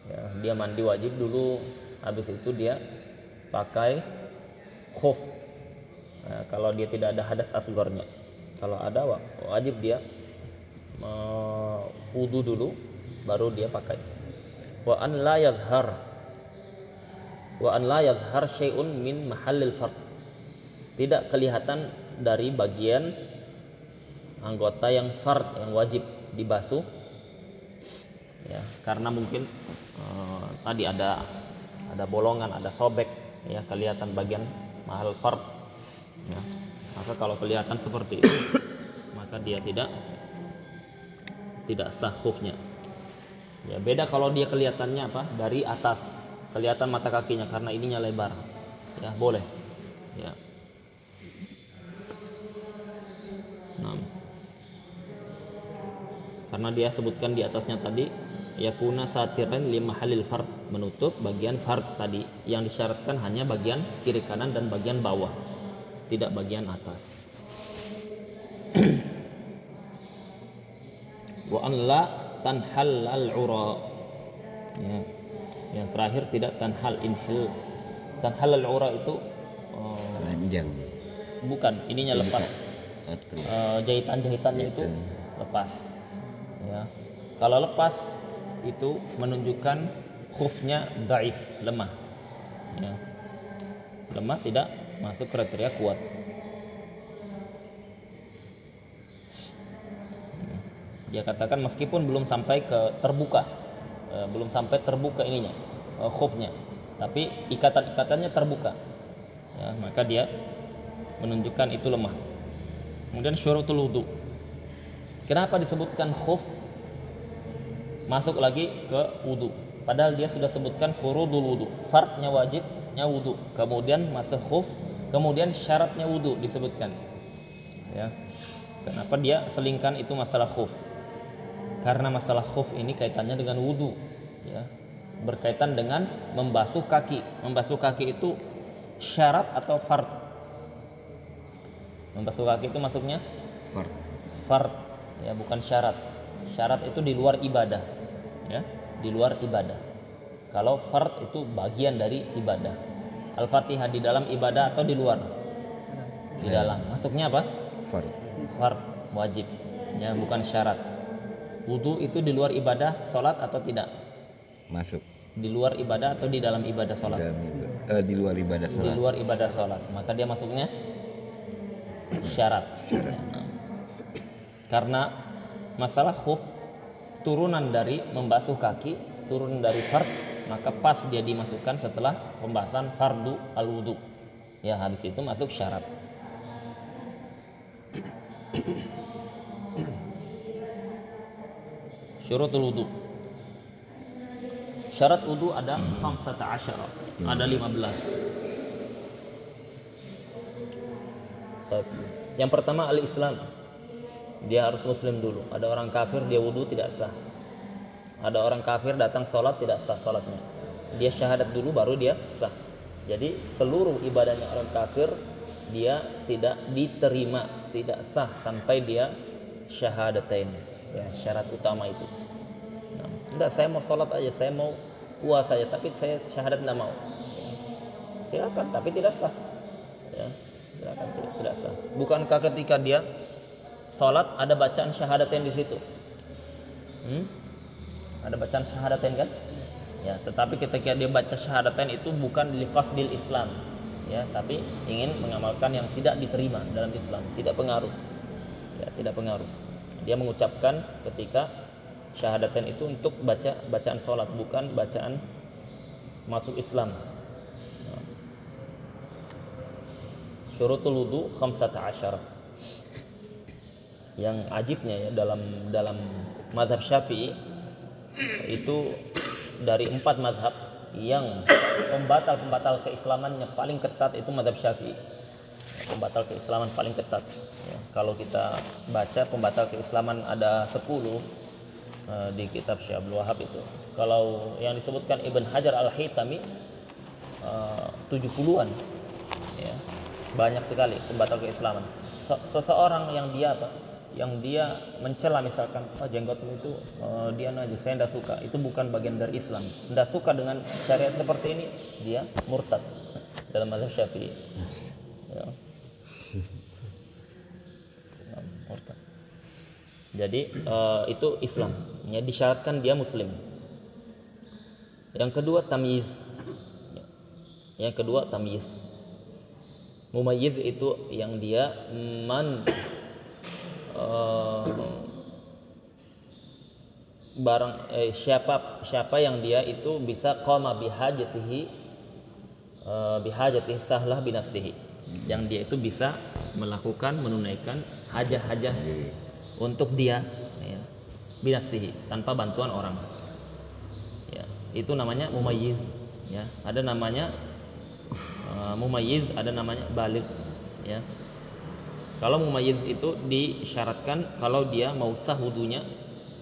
Ya, dia mandi wajib dulu, habis itu dia pakai khuf. Nah, kalau dia tidak ada hadas asgornya, kalau ada wajib dia wudu dulu, baru dia pakai. Wa an la yadhhar syai'un min mahallil fard. Tidak kelihatan dari bagian anggota yang fard, yang wajib dibasuh, ya, karena mungkin tadi ada bolongan, ada sobek, ya, kelihatan bagian mahal fard, ya. Maka kalau kelihatan seperti itu maka dia tidak sah khufnya. Ya, beda kalau dia kelihatannya dari atas, kelihatan mata kakinya karena ininya lebar, ya, boleh, ya. Nah, karena dia sebutkan di atasnya tadi yakuna satiran lima halil fard, menutup bagian fard tadi, yang disyaratkan hanya bagian kiri kanan dan bagian bawah, tidak bagian atas. wa an la tanhal al-ura. Ya. Yang terakhir tidak tanhal inhil. Tanhal al-ura itu Panjang. bukan, ininya lepas. Jahitan-jahitannya itu lepas. Ya. Kalau lepas itu menunjukkan khufnya dhaif, lemah. Ya. Lemah, tidak masuk kriteria kuat. Dia katakan meskipun belum sampai ke terbuka, belum sampai terbuka ininya, khufnya, tapi ikatan-ikatannya terbuka, ya, maka dia menunjukkan itu lemah. Kemudian syurutul wudu. Kenapa disebutkan khuf masuk lagi ke wudu? Padahal dia sudah sebutkan furudul wudu, fardnya wajibnya wudu, kemudian masuk khuf, kemudian syaratnya wudu disebutkan. Ya. Kenapa dia selingkan itu masalah khuf? Karena masalah khuf ini kaitannya dengan wudu, ya. Berkaitan dengan membasuh kaki. Membasuh kaki itu syarat atau fard? Membasuh kaki itu masuknya fard, ya, bukan syarat. Syarat itu di luar ibadah, ya, di luar ibadah. Kalau fard itu bagian dari ibadah. Al-Fatihah di dalam ibadah atau di luar? Di dalam. Masuknya apa? Fard, wajib, ya, bukan syarat. Wudu itu di luar ibadah sholat atau tidak? Masuk. Di luar ibadah atau di dalam ibadah sholat? Di luar ibadah sholat. Di luar ibadah sholat. Maka dia masuknya syarat. Nah, karena masalah khuf turunan dari membasuh kaki, turun dari fard, maka pas dia dimasukkan setelah pembahasan fardu al-wudu. Ya, habis itu masuk syarat. Syurutul wudu. Syarat wudu ada 15, ada 15. Yang pertama al-Islam. Dia harus muslim dulu. Ada orang kafir dia wudu tidak sah. Ada orang kafir datang sholat tidak sah sholatnya. Dia syahadat dulu baru dia sah. Jadi seluruh ibadahnya orang kafir dia tidak diterima, tidak sah sampai dia syahadatain. Ya, syarat utama itu. Nah, enggak, saya mau sholat aja, saya mau puasa aja, tapi saya syahadat enggak mau. Silakan, tapi tidak sah. Ya, silakan, tidak sah. Bukankah ketika dia sholat ada bacaan syahadatain di situ? Ada bacaan syahadatain kan? Ya, tetapi ketika dia baca syahadatain itu bukan liqasdil Islam, ya, tapi ingin mengamalkan yang tidak diterima dalam Islam, tidak pengaruh. Ya, tidak pengaruh. Dia mengucapkan ketika syahadatain itu untuk bacaan sholat, bukan bacaan masuk Islam. Syurutul wudu 15. Yang ajibnya ya dalam mazhab Syafi'i itu dari 4 mazhab yang pembatal keislamannya paling ketat itu mazhab Syafi'i. Pembatal keislaman paling ketat. Ya, kalau kita baca pembatal keislaman ada 10 di kitab Syekh Abdul Wahab itu. Kalau yang disebutkan Ibn Hajar Al-Haytami 70-an. Ya, banyak sekali pembatal keislaman. Seseorang yang dia mencela misalkan, jenggotmu itu dia najis, saya tidak suka, itu bukan bagian dari Islam. Tidak suka dengan syariat seperti ini, dia murtad dalam mazhab Syafi'i. Ya. Murtad. Jadi itu Islam, ya, disyaratkan dia muslim. Yang kedua tamyiz. Yang kedua tamyiz. Mumayyiz itu yang dia siapa yang dia itu bisa qama bihajatihi sahlah binafsihi, yang dia itu bisa menunaikan hajah-hajah untuk dia, ya, binafsihi, tanpa bantuan orang. Ya, itu namanya mumayyiz. Ya, ada namanya mumayyiz, ada namanya baligh. Ya. Kalau mumayyiz itu disyaratkan kalau dia mau sah wudunya,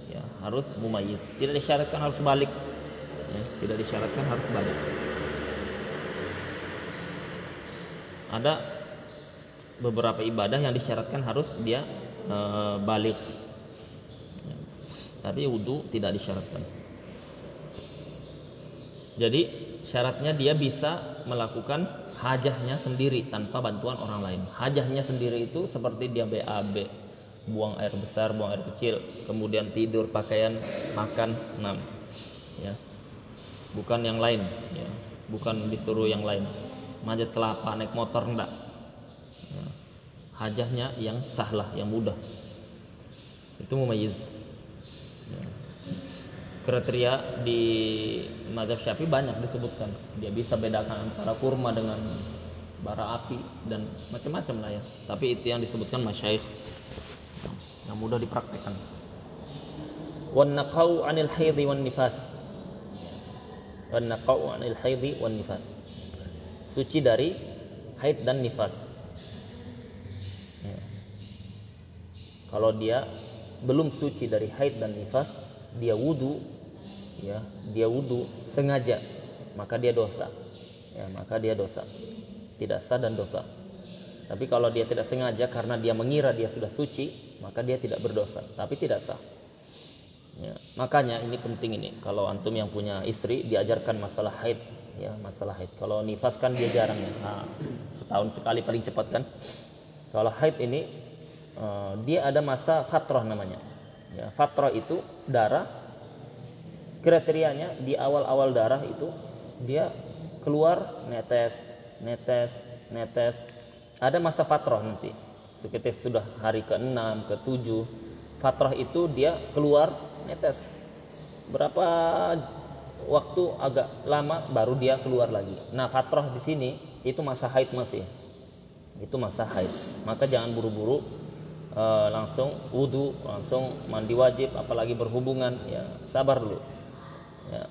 ya, harus mumayyiz. Tidak disyaratkan harus balik. Ya, tidak disyaratkan harus balik. Ada beberapa ibadah yang disyaratkan harus dia balik. tapi wudu tidak disyaratkan. Jadi syaratnya dia bisa melakukan hajahnya sendiri tanpa bantuan orang lain. Hajahnya sendiri itu seperti dia BAB, buang air besar, buang air kecil, kemudian tidur, pakaian, makan, ya. Bukan yang lain, ya. Bukan disuruh yang lain. Manjat kelapa, naik motor, enggak. Ya. Hajahnya yang sahlah, yang mudah. Itu mumayyiz. Ya. Kriteria di mazhab Syafi'i banyak disebutkan. Dia bisa bedakan antara kurma dengan bara api dan macam-macam lah ya. Tapi itu yang disebutkan masyayikh yang mudah dipraktekkan. Wan naqau 'anil haidhi wan nifas. Wan naqau 'anil haidhi wan nifas. Suci dari haid dan nifas. Ya. Kalau dia belum suci dari haid dan nifas, dia wudu, ya, dia wudu sengaja, maka dia dosa, ya, maka dia dosa, tidak sah dan dosa. Tapi kalau dia tidak sengaja karena dia mengira dia sudah suci, maka dia tidak berdosa, tapi tidak sah. Ya, makanya ini penting ini. Kalau antum yang punya istri diajarkan masalah haid, ya, masalah haid. Kalau nifas kan dia jarang ya, setahun sekali paling cepat kan. Kalau haid ini dia ada masa fatrah namanya. Ya, fatrah itu darah, kriterianya di awal-awal darah itu dia keluar netes. Ada masa fatrah nanti. Sekitar sudah hari ke-6, ke-7, fatrah itu dia keluar netes. Berapa waktu agak lama baru dia keluar lagi. Nah, fatrah di sini itu masa haid masih. Itu masa haid. Maka jangan buru-buru langsung wudu, langsung mandi wajib, apalagi berhubungan, ya sabar dulu, ya.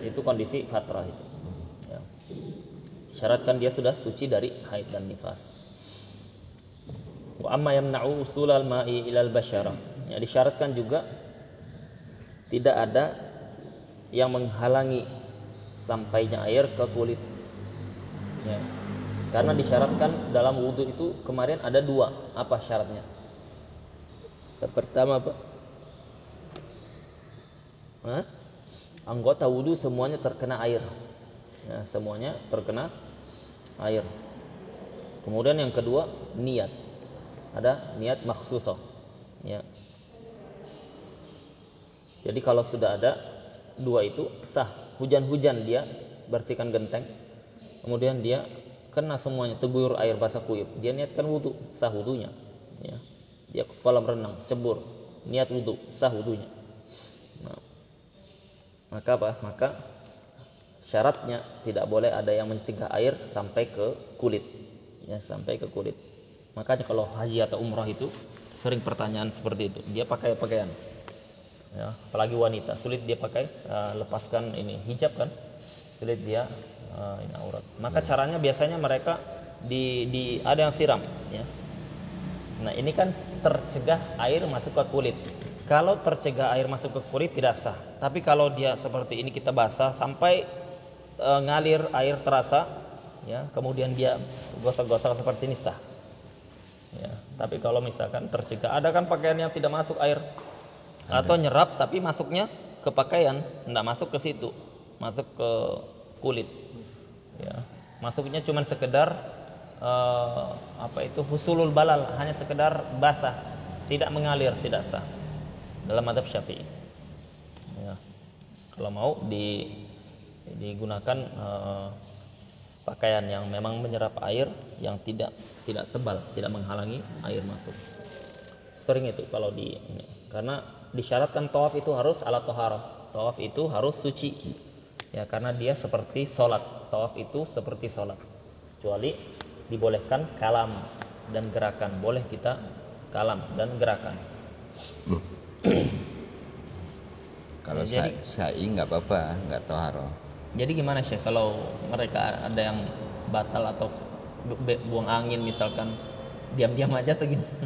Itu kondisi fatrah itu, ya. Syaratkan dia sudah suci dari haid dan nifas. Wa amma yamna'u usulal ma'i ilal basyarah, ya, disyaratkan juga tidak ada yang menghalangi sampainya air ke kulit, ya. Karena disyaratkan dalam wudu itu kemarin ada dua. Apa syaratnya? Yang pertama apa? Anggota wudu semuanya terkena air, ya, semuanya terkena air. Kemudian yang kedua niat. Ada niat makhsusah, ya. Jadi kalau sudah ada dua itu sah. Hujan-hujan dia bersihkan genteng, kemudian dia kena semuanya, teguyur air basah kuyup, dia niatkan wudu, sah wudunya, ya. Dia ke kolam renang, cebur, niat wudu, sah wudunya. Nah, maka apa? Maka syaratnya tidak boleh ada yang mencegah air sampai ke kulit, ya, sampai ke kulit. Makanya kalau haji atau umrah itu sering pertanyaan seperti itu. Dia pakai pakaian, ya, apalagi wanita, sulit dia pakai lepaskan ini hijab kan, sulit dia ini aurat. Maka caranya biasanya mereka di ada yang siram, ya. Nah, ini kan tercegah air masuk ke kulit. Kalau tercegah air masuk ke kulit tidak sah. Tapi kalau dia seperti ini kita basah sampai ngalir air terasa, ya, kemudian dia gosok-gosok seperti ini sah. Ya, tapi kalau misalkan tercegah, ada kan pakaian yang tidak masuk air atau nyerap tapi masuknya ke pakaian, enggak masuk ke situ, masuk ke kulit. Ya, masuknya cuma sekedar husulul balal, hanya sekedar basah, tidak mengalir, tidak sah dalam mazhab Syafi'i. Ya, kalau mau digunakan pakaian yang memang menyerap air, yang tidak tebal, tidak menghalangi air masuk. Sering itu kalau ini, karena disyaratkan tawaf itu harus ala thaharah, tawaf itu harus suci. Ya, karena dia seperti sholat. Tawaf itu seperti sholat, kecuali dibolehkan kalam dan gerakan. Boleh kita kalam dan gerakan. Kalau ya, sa'i nggak apa-apa, nggak toharo. Jadi gimana sih kalau mereka ada yang batal atau buang angin misalkan, diam-diam aja atau gimana?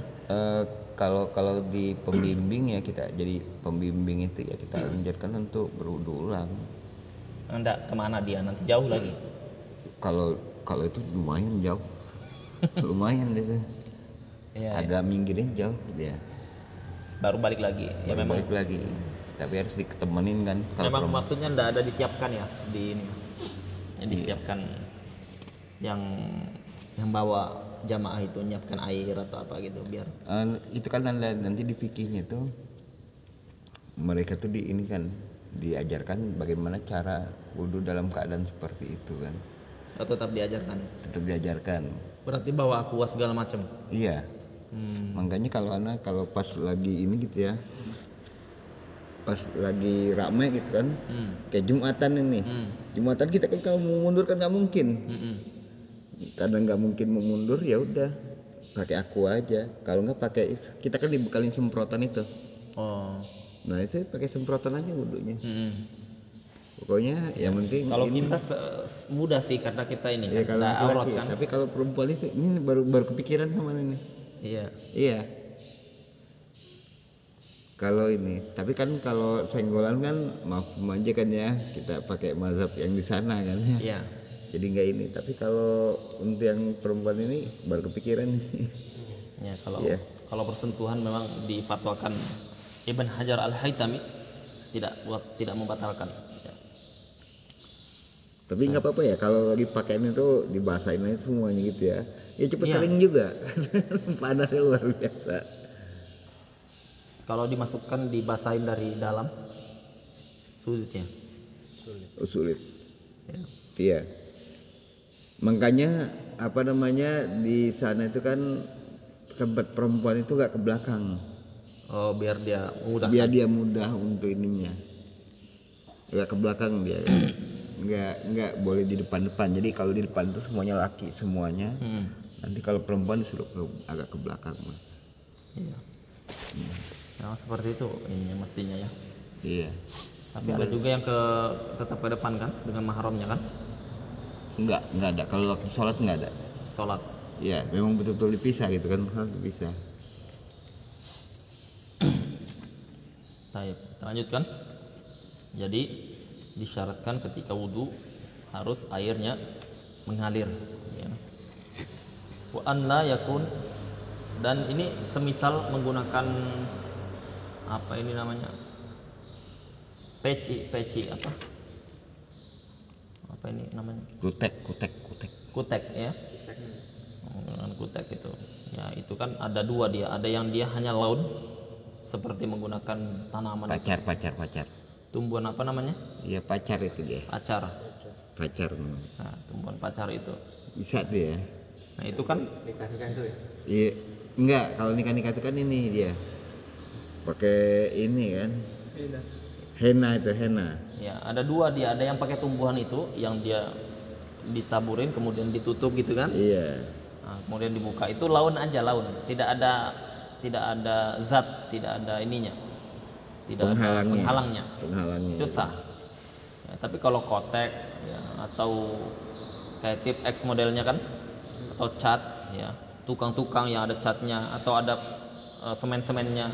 Kalau di pembimbing ya, kita jadi pembimbing itu ya kita anjurkan untuk berwudu ulang. Enggak, kemana dia nanti jauh lagi? Kalau itu lumayan jauh, lumayan itu. Ya. Agak minggirnya jauh dia. baru balik lagi. Ya baru memang balik lagi. Tapi harus diketemenin kan. Kalau memang perempuan. maksudnya ndak ada disiapkan ya di ini. Yang disiapkan yang bawa jamaah itu nyiapkan air atau apa gitu biar. Itu kan nanti di fikihnya tuh mereka tuh ini kan diajarkan bagaimana cara wudhu dalam keadaan seperti itu kan. Tetap diajarkan. Tetap diajarkan. Berarti bawa aqua segala macam. Iya. Makanya kalau pas lagi ini gitu ya, pas lagi ramai gitu kan, kayak Jumatan ini. Jumatan kita kan kalau mau mundur kan nggak mungkin. Karena nggak mungkin mau mundur ya udah pakai aqua aja. Kalau nggak pakai, kita kan dibekalin semprotan itu. Oh. Nah itu pakai semprotan aja wudhunya. Pokoknya yang penting kalau ini, kita mudah sih karena kita ini ya, kan kalau kita aurat laki-laki. kan. Tapi kalau perempuan itu ini baru kepikiran sama ini. Iya. Kalau ini, tapi kan kalau senggolan kan maaf aja kan ya, kita pakai mazhab yang di sana kan ya. Iya. Jadi nggak ini. Tapi kalau untuk yang perempuan ini baru kepikiran nih. Ya kalau persentuhan memang difatwakan Ibn Hajar Al-Haytami tidak membatalkan. Ya. Tapi nggak apa-apa ya kalau lagi pakaian itu dibasahin aja semuanya gitu ya. Ya cepet Iya. kering juga. Panasnya luar biasa. Kalau dimasukkan dibasahin dari dalam sulitnya. Sulit. Ya. Iya. Makanya di sana itu kan tempat perempuan itu nggak ke belakang. Oh biar dia mudah. Biar dia mudah untuk ininya. Nggak ke belakang dia. Nggak boleh di depan. Jadi kalau di depan itu semuanya laki semuanya. Nanti kalau perempuan disuruh agak ke belakang. Iya. Nah, seperti itu ini mestinya ya. Iya. Tapi ada juga yang tetap ke depan kan dengan mahramnya kan? Enggak ada. Kalau waktu sholat nggak ada. Sholat. Iya, memang betul-betul dipisah gitu kan, harus dipisah. Baik, kita lanjutkan. Jadi disyaratkan ketika wudhu harus airnya mengalir. Ya. Wa an la yakun, dan ini semisal menggunakan apa ini namanya peci apa ini namanya kutek ya, menggunakan kutek itu ya, itu kan ada dua dia, ada yang dia hanya laun seperti menggunakan tanaman Pacar. tumbuhan apa namanya, Iya, pacar itu dia. pacar. Nah, Tumbuhan pacar itu bisa tuh ya. nah itu kan Nikah itu ya. Iya, enggak, kalau nikah itu kan ini dia pakai ini kan, henna. ya ada dua dia, ada yang pakai tumbuhan itu yang dia ditaburin kemudian ditutup gitu kan. Iya. Nah, kemudian dibuka itu laun aja, tidak ada zat, tidak ada ininya, tidak ada penghalangnya. Itu sah ya, tapi kalau kotek ya, atau kayak tip X modelnya kan, atau cat ya, tukang-tukang yang ada catnya atau ada semen-semennya,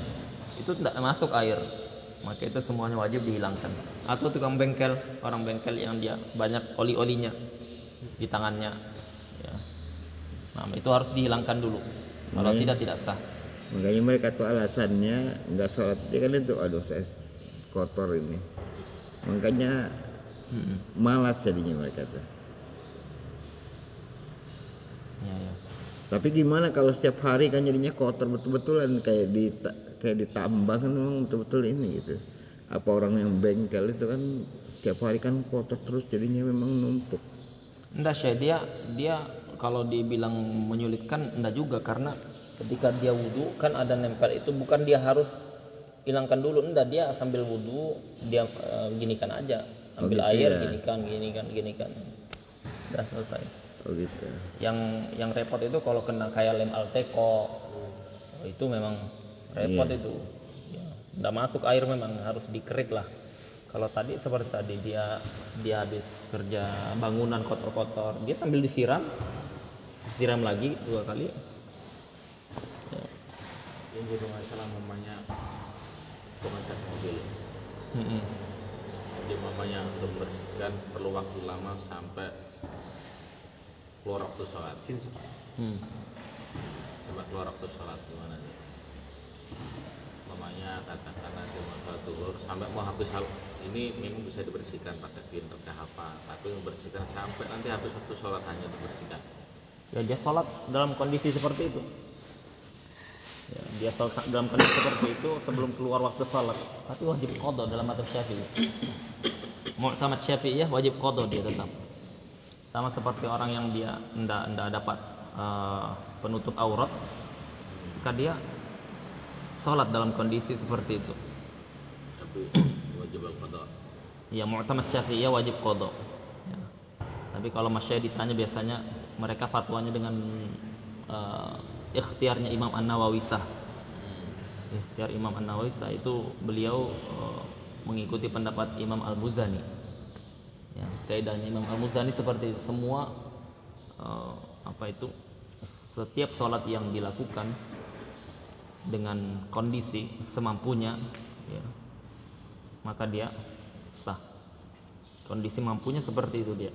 itu tidak masuk air, maka itu semuanya wajib dihilangkan. Atau tukang bengkel, orang bengkel yang dia banyak oli-olinya di tangannya ya. Nah, itu harus dihilangkan dulu. Kalau tidak sah. Makanya mereka tuh alasannya nggak sholat dia kan itu, aduh saya kotor ini. Makanya malas jadinya mereka tuh. Ya. Tapi gimana kalau setiap hari kan jadinya kotor betul-betulan, kayak ditambang kan memang betul-betul ini gitu. Apa orang yang bengkel itu kan setiap hari kan kotor terus jadinya memang numpuk. Enggak sih, dia kalau dibilang menyulitkan enggak juga, karena ketika dia wudhu kan ada nempel itu, bukan dia harus hilangkan dulu, enggak, dia sambil wudhu dia ginikan aja, ambil gitu air ya. ginikan, udah selesai. Oh gitu. Yang repot itu kalau kena kayak lem Alteco, itu memang repot itu. Ya, enggak masuk air, memang harus dikerik lah. Kalau tadi seperti tadi dia habis kerja bangunan kotor-kotor, dia sambil disiram lagi 2 kali. Ya. Yang jadi masalah mamanya pengecat mobil. Jadi mamanya untuk membersihkan perlu waktu lama sampai keluar waktu sholat. Sampai keluar waktu sholat gimana nih? umpamanya katakan nanti mau sholat zuhur sampai mau habis ini memang bisa dibersihkan pakai filter apa, tapi membersihkan sampai nanti habis waktu sholat hanya dibersihkan. Ya dia sholat dalam kondisi seperti itu. Ya, dia sholat dalam kondisi seperti itu sebelum keluar waktu sholat, tapi wajib qadha dalam mazhab Syafi'i. Mu'tamad Syafi'iyah wajib qadha dia tetap. Sama seperti orang yang dia enggak dapat penutup aurat, maka dia sholat dalam kondisi seperti itu. Tapi wajib qadha. Ya, Mu'tamad Syafi'iyah wajib qadha. Ya. Tapi kalau Masyaikh ditanya biasanya mereka fatwanya dengan ikhtiarnya Imam An-Nawawi sah. Ikhtiar Imam An-Nawawi sah itu beliau mengikuti pendapat Imam Al-Muzani. Ya, kaidahnya Imam Al-Muzani seperti itu. Semua setiap sholat yang dilakukan dengan kondisi semampunya, ya, maka dia sah. Kondisi mampunya seperti itu dia.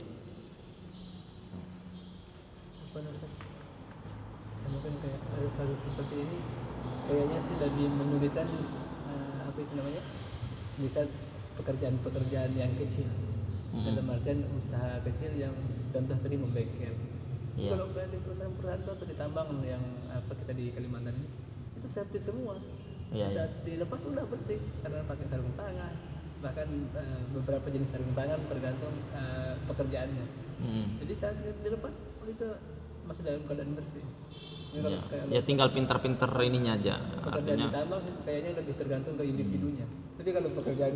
Mungkin kayak satu seperti ini kayaknya sih lebih menyulitkan bisa pekerjaan yang kecil, dalam artian usaha kecil yang contoh tadi membengkel. Yeah. Kalau di perusahaan atau di tambang yang kita di Kalimantan ini itu safety semua. Saat dilepas udah bersih karena pakai sarung tangan, bahkan beberapa jenis sarung tangan tergantung pekerjaannya. Jadi saat dilepas itu masih dalam keadaan bersih. Ya tinggal pintar-pintar ininya aja. Pekerjaan di tambang kayaknya lebih tergantung ke individunya. Tapi kalau pekerjaan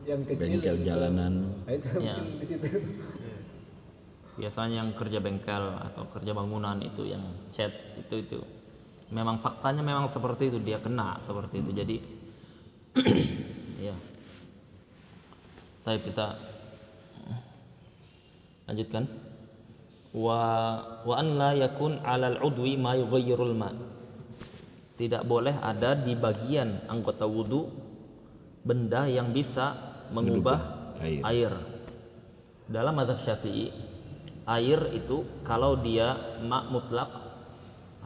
yang kecil, bengkel jalanan, itu mungkin di situ. Biasanya yang kerja bengkel atau kerja bangunan itu yang cat itu memang faktanya memang seperti itu, dia kena seperti itu. Jadi ya. Baik, kita lanjutkan. Wa an la yakun 'alal 'udwi ma yughayyirul ma. Tidak boleh ada di bagian anggota wudu benda yang bisa mengubah air. Dalam mazhab Syafi'i, air itu kalau dia ma mutlak,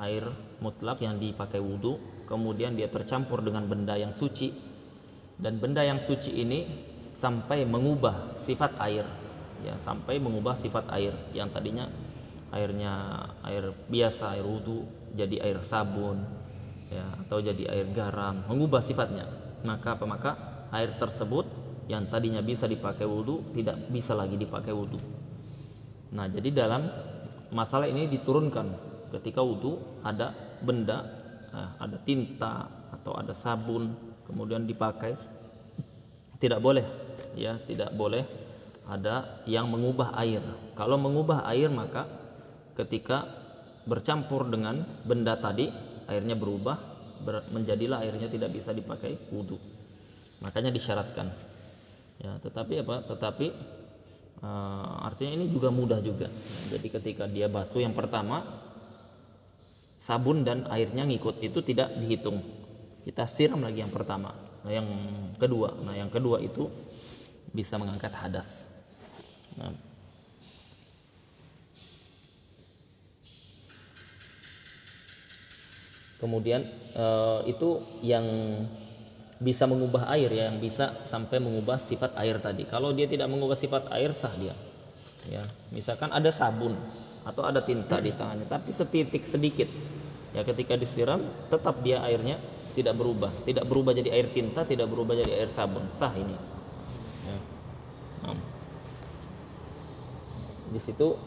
air mutlak yang dipakai wudu, kemudian dia tercampur dengan benda yang suci, dan benda yang suci ini sampai mengubah sifat air, ya, sampai mengubah sifat air yang tadinya airnya air biasa, air wudu jadi air sabun, ya, atau jadi air garam, mengubah sifatnya, maka air tersebut yang tadinya bisa dipakai wudu tidak bisa lagi dipakai wudu. Nah, jadi dalam masalah ini diturunkan ketika wudu ada benda, ada tinta atau ada sabun kemudian dipakai, tidak boleh, ya, tidak boleh ada yang mengubah air. Kalau mengubah air maka ketika bercampur dengan benda tadi airnya berubah menjadilah airnya tidak bisa dipakai wudu. Makanya disyaratkan. Ya, tetapi artinya ini juga mudah juga. Jadi ketika dia basuh yang pertama sabun dan airnya ngikut itu tidak dihitung. Kita siram lagi yang pertama. Nah, yang kedua itu bisa mengangkat hadas. Nah. Kemudian itu yang bisa mengubah air, ya, yang bisa sampai mengubah sifat air tadi. Kalau dia tidak mengubah sifat air sah dia. Ya, misalkan ada sabun atau ada tinta di tangannya, tapi setitik sedikit. Ya, ketika disiram tetap dia airnya tidak berubah jadi air tinta, tidak berubah jadi air sabun, sah ini. Ya. Nah. Di situ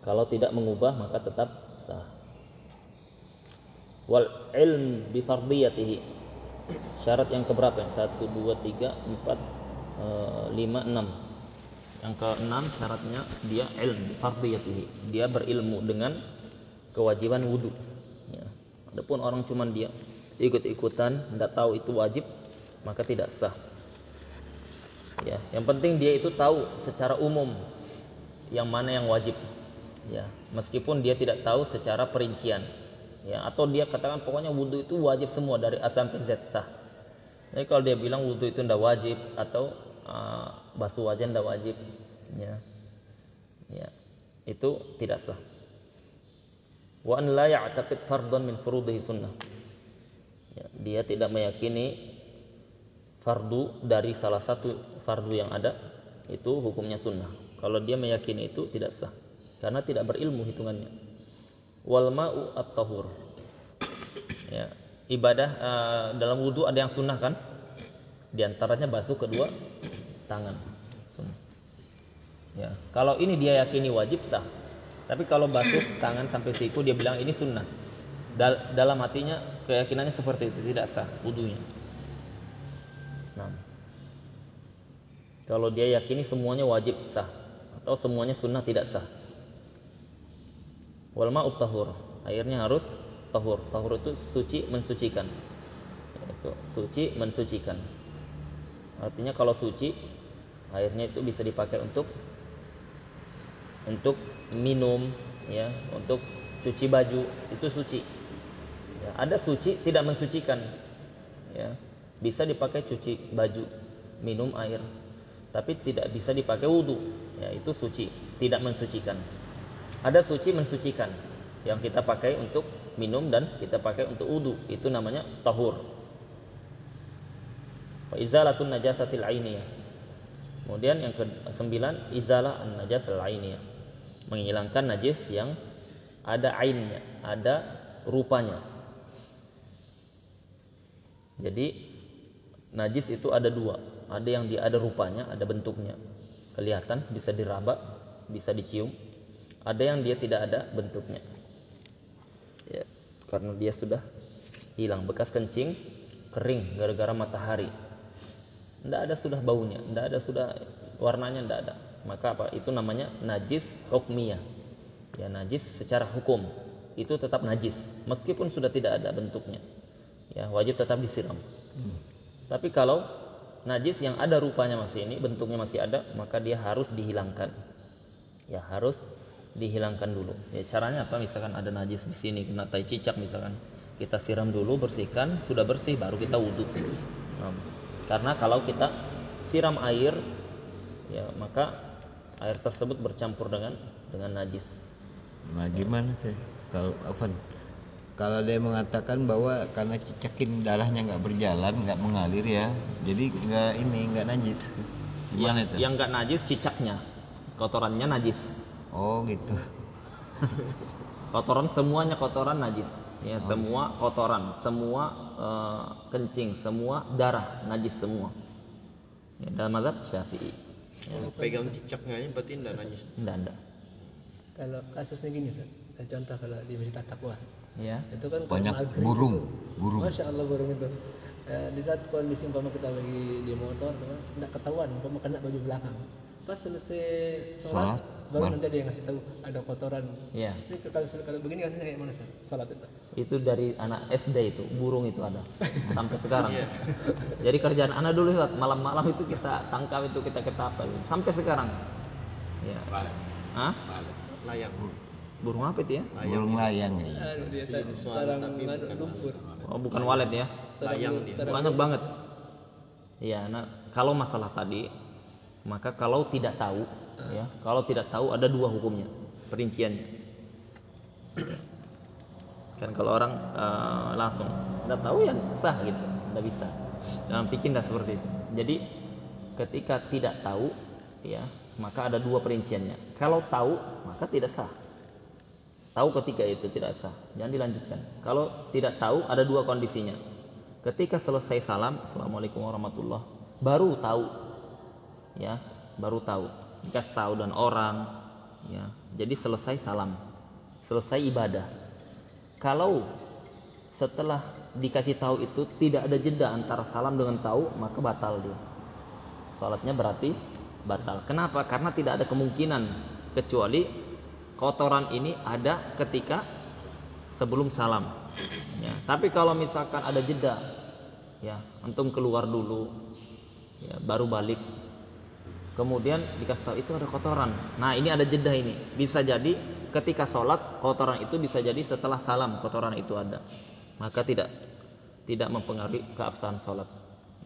kalau tidak mengubah maka tetap sah. Wal ilm bi fardiyatihi. Syarat yang keberapa? 1 2 3 4 5 6. Yang ke-6 syaratnya dia ilm bi fardiyatihi. Dia berilmu dengan kewajiban wudu. Ya. Adapun orang cuman dia ikut-ikutan, tidak tahu itu wajib, maka tidak sah. Ya, yang penting dia itu tahu secara umum yang mana yang wajib. Ya, meskipun dia tidak tahu secara perincian. Ya, atau dia katakan pokoknya wudu itu wajib semua dari A sampai Z, sah. Jadi kalau dia bilang wudu itu tidak wajib atau basuh wajah tidak wajib, ya, itu tidak sah. Wa an la ya'taqid fardhan min furudhi sunnah. Ya, dia tidak meyakini fardu dari salah satu fardu yang ada itu hukumnya sunnah. Kalau dia meyakini itu tidak sah karena tidak berilmu hitungannya. Wal ma'u at-tahur. Ya, ibadah dalam wudu ada yang sunnah kan? Di antaranya basuh kedua tangan. Sunnah. Ya, kalau ini dia yakini wajib sah. Tapi kalau basuh tangan sampai siku dia bilang ini sunnah. Dalam hatinya keyakinannya seperti itu, tidak sah wudunya. Nah, kalau dia yakini semuanya wajib sah atau semuanya sunnah tidak sah. Wal ma'ut tahur, airnya harus tahur. Tahur itu suci, mensucikan. Itu suci, mensucikan. Artinya kalau suci, airnya itu bisa dipakai untuk minum, ya, untuk cuci baju, itu suci. Ya, ada suci tidak mensucikan, ya, bisa dipakai cuci baju, minum air, tapi tidak bisa dipakai wudu, ya, itu suci, tidak mensucikan. Ada suci mensucikan, yang kita pakai untuk minum dan kita pakai untuk wudu, itu namanya tahur. Wa izalatun najasatil ainiyah. Kemudian yang ke-9, izalah an-najasil ainiyah, menghilangkan najis yang ada ainnya, ada rupanya. Jadi najis itu ada dua, ada yang dia ada rupanya, ada bentuknya, kelihatan, bisa diraba, bisa dicium. Ada yang dia tidak ada bentuknya, ya, karena dia sudah hilang, bekas kencing, kering gara-gara matahari, tidak ada sudah baunya, tidak ada sudah warnanya, tidak ada. Maka apa? Itu namanya najis hukmiyah, ya, najis secara hukum itu tetap najis meskipun sudah tidak ada bentuknya. Ya, wajib tetap disiram. Tapi kalau najis yang ada rupanya masih ini, bentuknya masih ada, maka dia harus dihilangkan. Ya, harus dihilangkan dulu. Ya, caranya apa? Misalkan ada najis di sini, kena tai cicak misalkan, kita siram dulu, bersihkan, sudah bersih baru kita wudu. Nah, karena kalau kita siram air, ya, maka air tersebut bercampur dengan najis. Nah, gimana sih kalau Afan? Kalau dia mengatakan bahwa karena cicakin darahnya nggak berjalan, nggak mengalir, ya, jadi nggak najis. Gimana itu? Yang nggak najis cicaknya, kotorannya najis. Oh gitu. Kotoran semuanya kotoran najis. Ya, semua kotoran, semua kencing, semua darah najis semua. Ya, dalam mazhab Syafi'i. Ya. Pegang cicaknya berarti tidak najis. Tidak. Kalau kasusnya gini, Ustaz. Contoh kalau di Masjid At-Taqwa, Ya. itu kan Banyak maghrib burung. Masya Allah burung itu. Di saat kondisi umpama kita lagi di motor, tidak ketahuan, umpama kena baju belakang. Pas selesai sholat, baru nanti dia ngasih tahu ada kotoran. Ya. Ini kalau begini kasusnya kayak mana, Ustaz? Sholat itu? Itu dari anak SD itu, burung itu ada sampai sekarang. Jadi kerjaan anak dulu, malam-malam itu kita tangkap, itu kita ketapel sampai sekarang. Ya. Hah? Layang. Burung apa itu ya? Burung layang ya. Dia sarang lumpur. Oh, bukan walet ya? Layang dia. Banyak banget. Ya, nah, kalau masalah tadi, maka kalau tidak tahu, ya, kalau tidak tahu ada dua hukumnya, perinciannya. Kan kalau orang langsung tidak tahu ya sah gitu, tidak bisa. Dalam fikih tidak seperti itu. Jadi ketika tidak tahu, ya, maka ada dua perinciannya. Kalau tahu maka tidak sah. Tahu ketika itu tidak sah, jangan dilanjutkan. Kalau tidak tahu ada dua kondisinya. Ketika selesai salam, assalamualaikum warahmatullah, baru tahu, ya, baru tahu, dikasih tahu dan orang, ya, jadi selesai salam, selesai ibadah. Kalau setelah dikasih tahu itu tidak ada jeda antara salam dengan tahu, maka batal dia. Salatnya berarti batal. Kenapa? Karena tidak ada kemungkinan kecuali kotoran ini ada ketika sebelum salam. Ya, tapi kalau misalkan ada jeda, ya, antum keluar dulu, ya, baru balik, kemudian dikasih tahu itu ada kotoran. Nah, ini ada jeda ini. Bisa jadi ketika sholat kotoran itu bisa jadi setelah salam kotoran itu ada. Maka tidak mempengaruhi keabsahan sholat.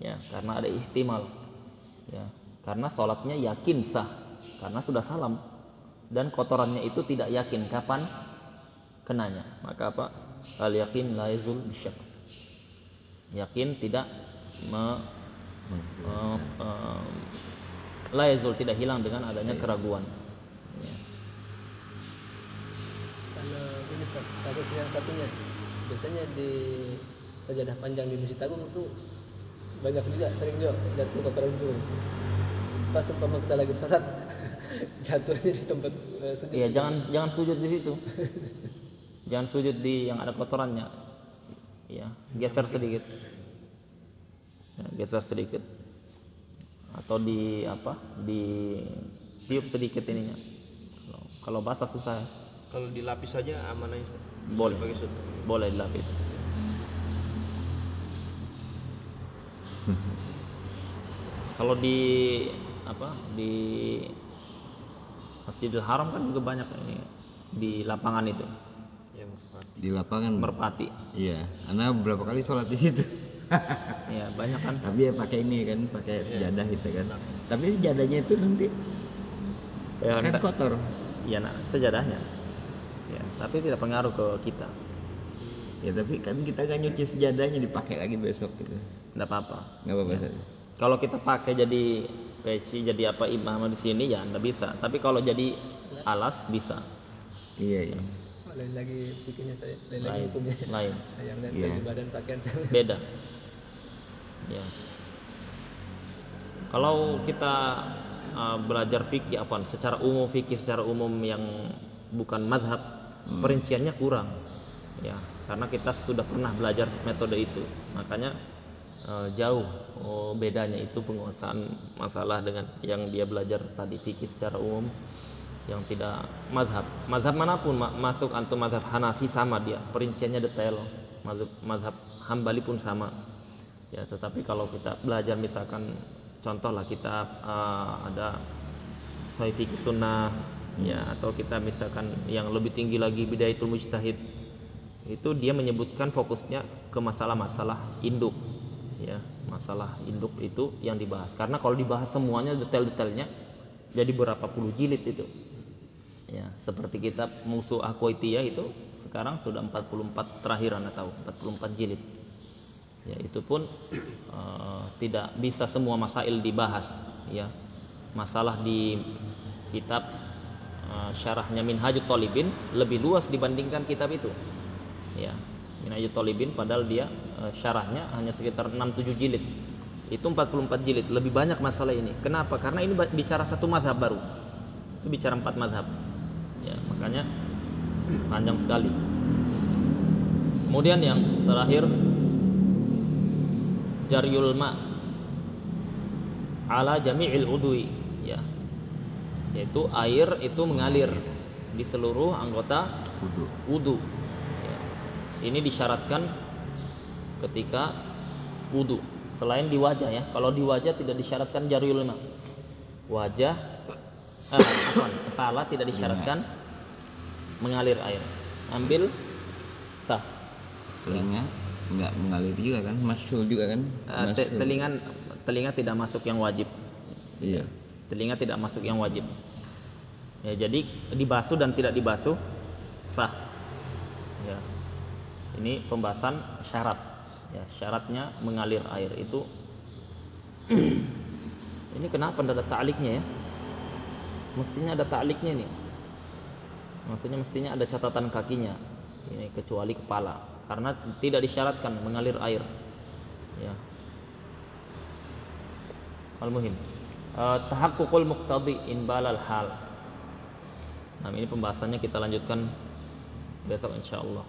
Ya, karena ada ihtimal. Ya, karena sholatnya yakin sah karena sudah salam. Dan kotorannya itu tidak yakin kapan kenanya. Maka apa? Al yakin la yazul bisyak. Yakin tidak la yazul, tidak hilang dengan adanya keraguan. Ya. Kalau ini kasus yang satunya, biasanya di sajadah panjang di Masjid Agung itu banyak juga, sering juga jatuh kotoran itu. Pas umpama kita lagi sholat, jatuhnya di tempat sujud. Iya, jangan sujud di situ. Jangan sujud di yang ada kotorannya. Ya, geser sedikit. Ya, geser sedikit. Atau di apa? Di tiup sedikit ininya. Kalau basah susah ya. Kalau dilapis saja aman aja. Boleh. Pakai sutra. Boleh dilapis. Kalau di apa? Di Masjidil Haram kan juga banyak ini di lapangan itu. Ya, merpati. Di lapangan Merpati. iya, karena beberapa kali sholat di situ. Iya, banyak kan. Tapi ya pakai ini kan, pakai sejadah gitu kan. Tapi sejadahnya itu nanti Ya, kan kotor. Iya, nah, sejadahnya. Ya, tapi tidak pengaruh ke kita. Ya tapi kan kita kan nyuci sejadahnya, dipakai lagi besok gitu. Enggak apa-apa. Nggak apa-apa saja. Kalau kita pakai jadi peci, jadi apa imam di sini ya enggak bisa. Tapi kalau jadi alas bisa. Iya. Lain lagi pikirnya saya, lain lagi hukumnya. Lain. Yang nempel Iya. di badan pakaian saya. Beda. Ya. Kalau kita belajar fikih secara umum, fikih secara umum yang bukan mazhab, perinciannya kurang. Ya, karena kita sudah pernah belajar metode itu. Makanya jauh bedanya itu penguasaan masalah dengan yang dia belajar tadi fikih secara umum yang tidak mazhab. Mazhab manapun masuk antum mazhab Hanafi sama dia, perinciannya detail. Mazhab Hambali pun sama. Ya, tetapi kalau kita belajar misalkan contohlah kita ada Sahih Fikih Sunnah ya, atau kita misalkan yang lebih tinggi lagi Bidayatul Mujtahid, itu dia menyebutkan fokusnya ke masalah-masalah induk ya, masalah induk itu yang dibahas. Karena kalau dibahas semuanya detail-detailnya jadi berapa puluh jilid itu. Ya, seperti kitab Musuh Aqwaitiyah itu sekarang sudah 44 terakhir Anda tahu, 44 jilid. Ya, itu pun tidak bisa semua masail dibahas ya. Masalah di kitab syarahnya Minhajut Thalibin lebih luas dibandingkan kitab itu. Ya, Minhajut Thalibin padahal dia syarahnya hanya sekitar 6-7 jilid. Itu 44 jilid, lebih banyak masalah ini. Kenapa? Karena ini bicara satu mazhab baru. Itu bicara 4 mazhab. Ya, makanya panjang sekali. Kemudian yang terakhir Jaryul ma ala jami'il udwi ya, yaitu air itu mengalir di seluruh anggota wudu ya. Ini disyaratkan ketika wudu, selain di wajah ya. Kalau di wajah tidak disyaratkan jaryul ma. Wajah kepala tidak disyaratkan mengalir air. Ambil sah. Telinga nggak mengalir juga kan, masyhur juga kan. Telinga tidak masuk yang wajib. Iya. Telinga tidak masuk yang wajib. Ya, jadi dibasuh dan tidak dibasuh sah. Ya. Ini pembahasan syarat. Ya, syaratnya mengalir air itu. Ini kenapa tidak ada ta'liknya ya? Mestinya ada ta'liknya nih. Maksudnya mestinya ada catatan kakinya. Ini kecuali kepala. Karena tidak disyaratkan mengalir air. Ya. Al-muhim. Tahaqququl muqtadi inbalal hal. Nah, ini pembahasannya kita lanjutkan besok insyaallah.